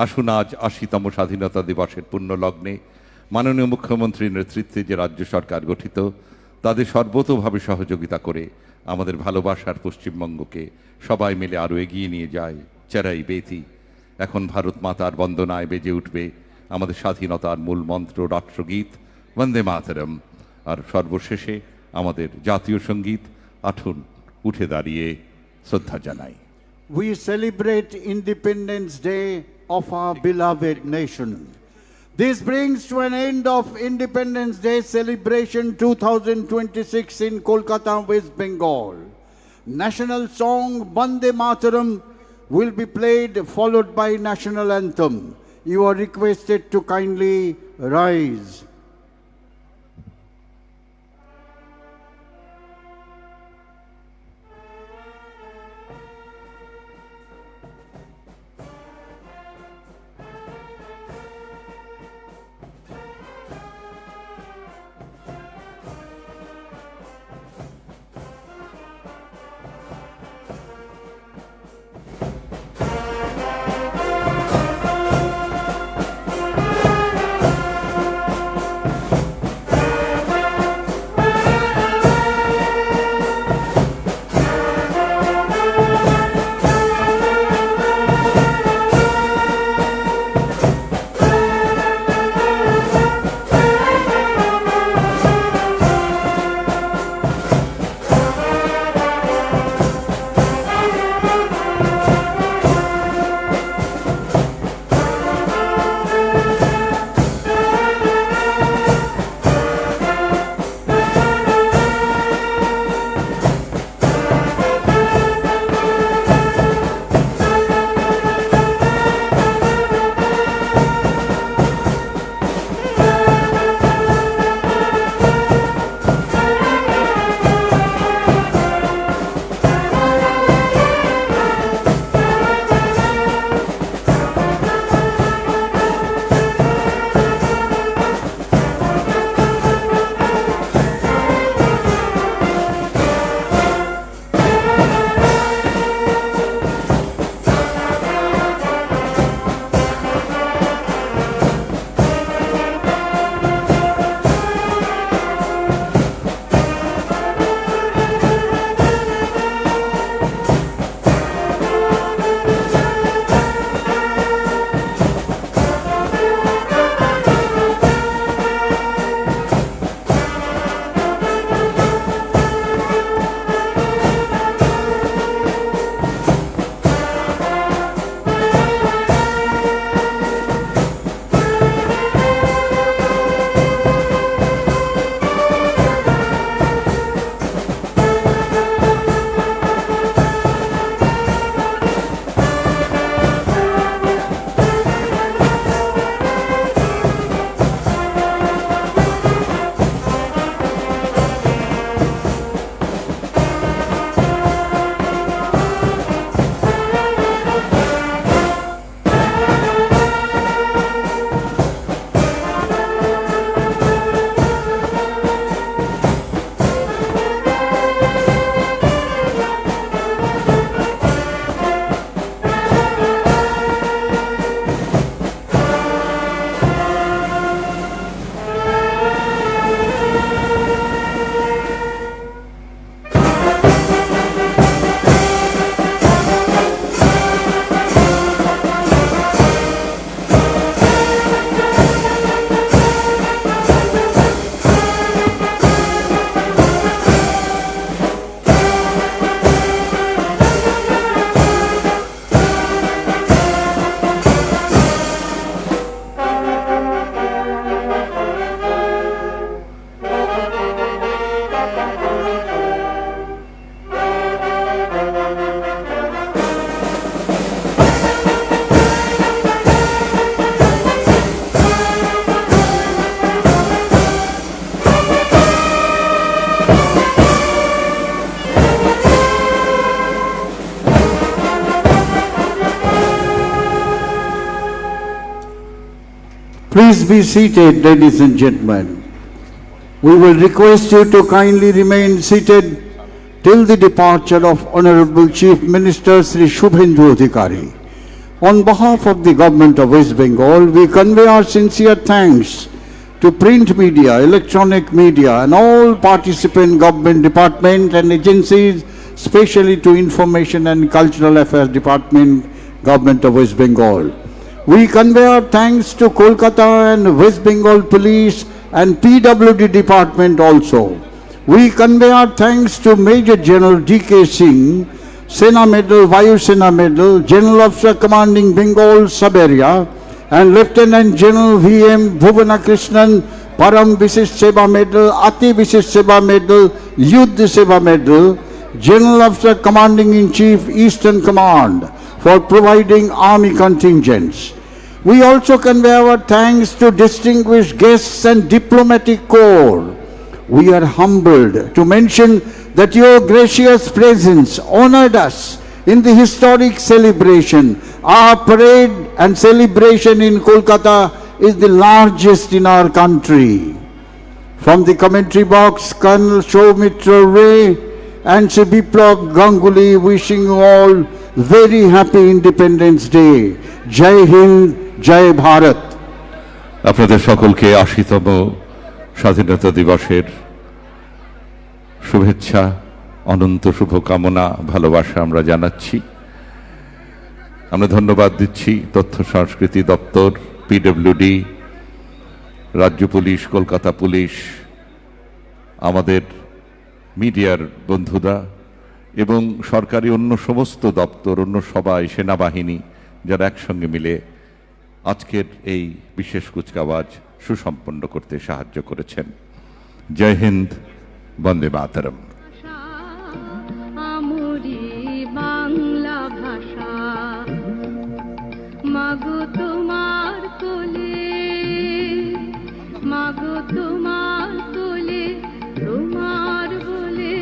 আসুন আজ ৮০তম স্বাধীনতা দিবসের পূর্ণ লগ্নে মাননীয় মুখ্যমন্ত্রীর নেতৃত্বে যে রাজ্য সরকার গঠিত, তাদের সর্বতোভাবে সহযোগিতা করে আমাদের ভালোবাসার পশ্চিমবঙ্গকে সবাই মিলে আরও এগিয়ে নিয়ে যায়। চেরাই বেতি। এখন ভারত মাতার বন্দনায় বেজে উঠবে আমাদের স্বাধীনতার মূল মন্ত্র রাষ্ট্রগীত বন্দে মাতরম। আর সর্বশেষে আমাদের জাতীয় সঙ্গীত। আসুন উঠে দাঁড়িয়ে শ্রদ্ধা জানাই। We celebrate Independence Day of our beloved nation. This brings to an end of Independence Day celebration 2026 in Kolkata, West Bengal. National song Bande Mataram will be played, followed by national anthem. You are requested to kindly rise. Please be seated, ladies and gentlemen. We will request you to kindly remain seated till the departure of Honorable Chief Minister Sri Shubhendu Adhikari. On behalf of the Government of West Bengal, we convey our sincere thanks to print media, electronic media and all participant government departments and agencies, especially to Information and Cultural Affairs Department, Government of West Bengal. We convey our thanks to Kolkata and West Bengal Police and PWD Department also. We convey our thanks to Major General D.K. Singh, Sena Medal, Vayu Sena Medal, General Officer Commanding Bengal Sub-Area, and Lieutenant General V.M. Bhuvana Krishnan, Param Vishish Seva Medal, Ati Vishish Seva Medal, Yuddha Seva Medal, General Officer Commanding in Chief, Eastern Command, for providing army contingents. We also convey our thanks to distinguished guests and diplomatic corps. We are humbled to mention that your gracious presence honored us in the historic celebration. Our parade and celebration in Kolkata is the largest in our country. From the commentary box, Colonel Soumitra Ray and Sri Biplab Ganguly wishing you all very happy Independence Day. Jai Hind, Jai Bharat. আপনাদের সকলকে ৮০তম স্বাধীনতা দিবসের শুভেচ্ছা, অনন্ত শুভকামনা, ভালোবাসা আমরা জানাচ্ছি। আমরা ধন্যবাদ দিচ্ছি তথ্য সংস্কৃতি দপ্তর, পিডব্লিউডি, রাজ্য পুলিশ, কলকাতা পুলিশ, আমাদের মিডিয়ার বন্ধুরা এবং সরকারি অন্য সমস্ত দপ্তর, অন্য সবাই, সেনাবাহিনী, যারা একসঙ্গে মিলে আজকের এই বিশেষ কুচকাওয়াজ সুসম্পন্ন করতে সাহায্য করেছেন। জয় হিন্দ, বন্দে মাতরম। আমরি বাংলা ভাষা মাগো তোমার কোলে, মাগো তোমার কোলে, তোমার বলে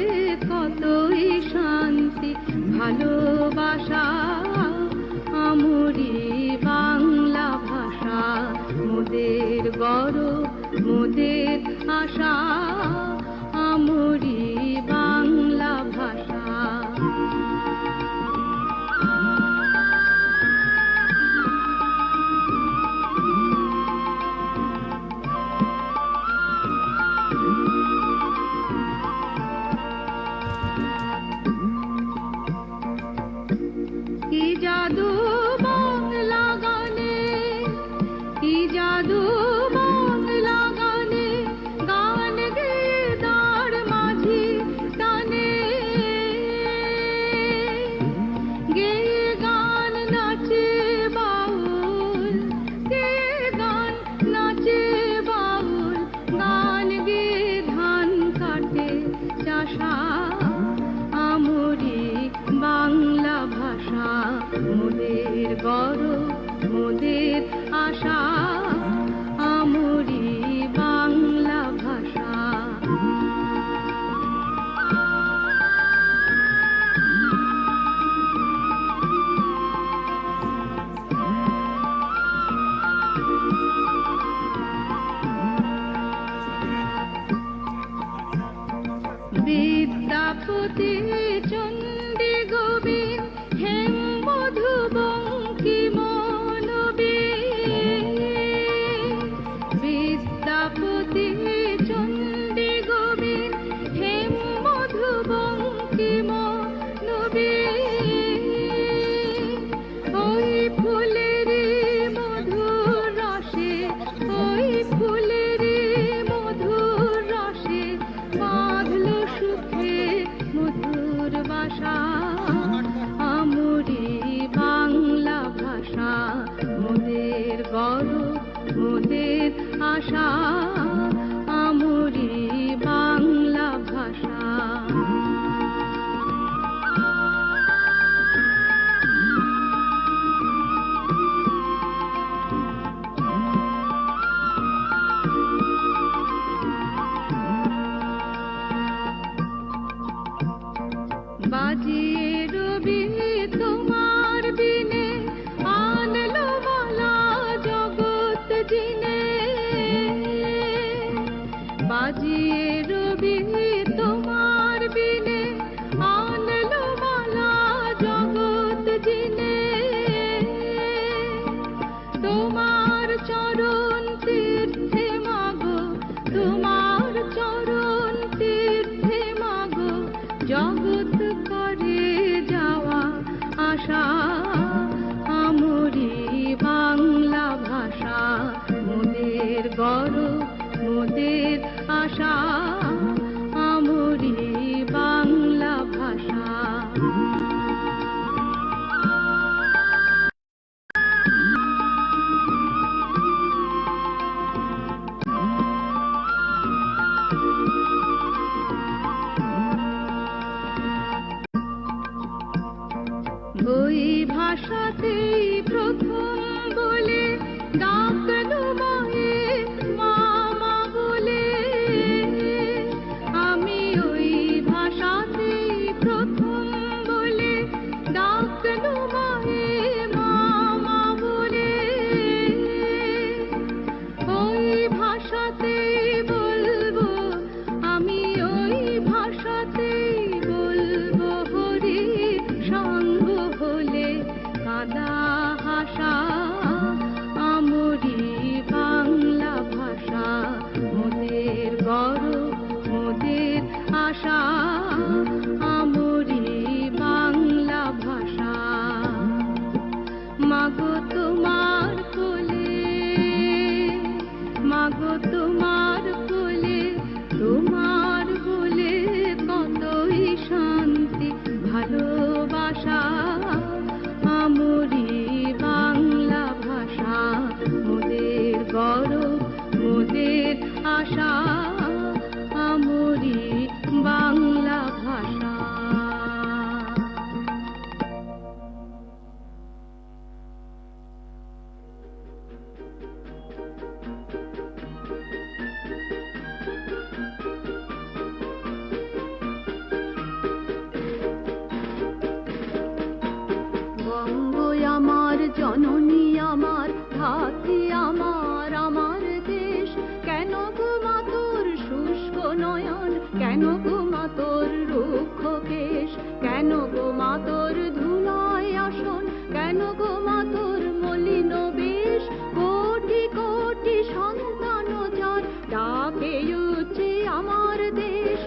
কতই শান্তি ভালোবাসা। আমরি বাংলা ভাষা মোদের গৌরব, মোদের আশা। আমরি বাংলা ভাষা। কি জাদু বাংলা গানে, কি জাদু বাংলা গানে, গান গেয়ে দাঁড় মাঝি টানে, গেয়ে গান নাচে বাউল, গেয়ে গান নাচে বাউল, গান গেয়ে ধান কাটে চাষা। আমরি বাংলা ভাষা মোদের গৌরব, মোদের আশা। আমরি বাংলা ভাষা। বিদ্যাপতি, চণ্ডী, গোবিন্দ, হেম, মধু, বঙ্কিম, নবীন। বিদ্যাপতি, চণ্ডী, গোবিন্দ, হেম, মধু, বঙ্কিম, নবীন। ওই ফুলেরই মধুর রসে, ওই ফুলেরই মধুর রসে বাঁধলো সুখে মধুর বাসা। আমরি বাংলা ভাষা মোদের গৌরব, মোদের আশা। আমরি বাংলা ভাষা। বাজিয়ে রবি তোমার বিনে, আনলো মালা জগৎ জিনে। বাজিয়ে রবি তোমার বিনে, আনলো মালা জগৎ জিনে। তোমার চরণ তীর্থে মাগো, তোমার চরণ তীর্থে মাগো, জগৎ করে যাওয়া আশা। আমরি বাংলা ভাষা মোদের গৌরব, মোদের আশা। আমরি বাংলা ভাষা। ওই ভাষা গৌরব মোদের আশা আমরি বাংলা ভাষা। বঙ্গ আমার জননী আমার ধাত্রী আমার আমার দেশ, কেন গো মা তোর শুষ্ক নয়ন, কেন গো মা তোর রুক্ষ কেশ, কেন গো মা তোর ধুলায় আসন, কেন গো মা তোর মলিন বেশ, কোটি কোটি সন্তান যার ডাকে উঠছে আমার দেশ।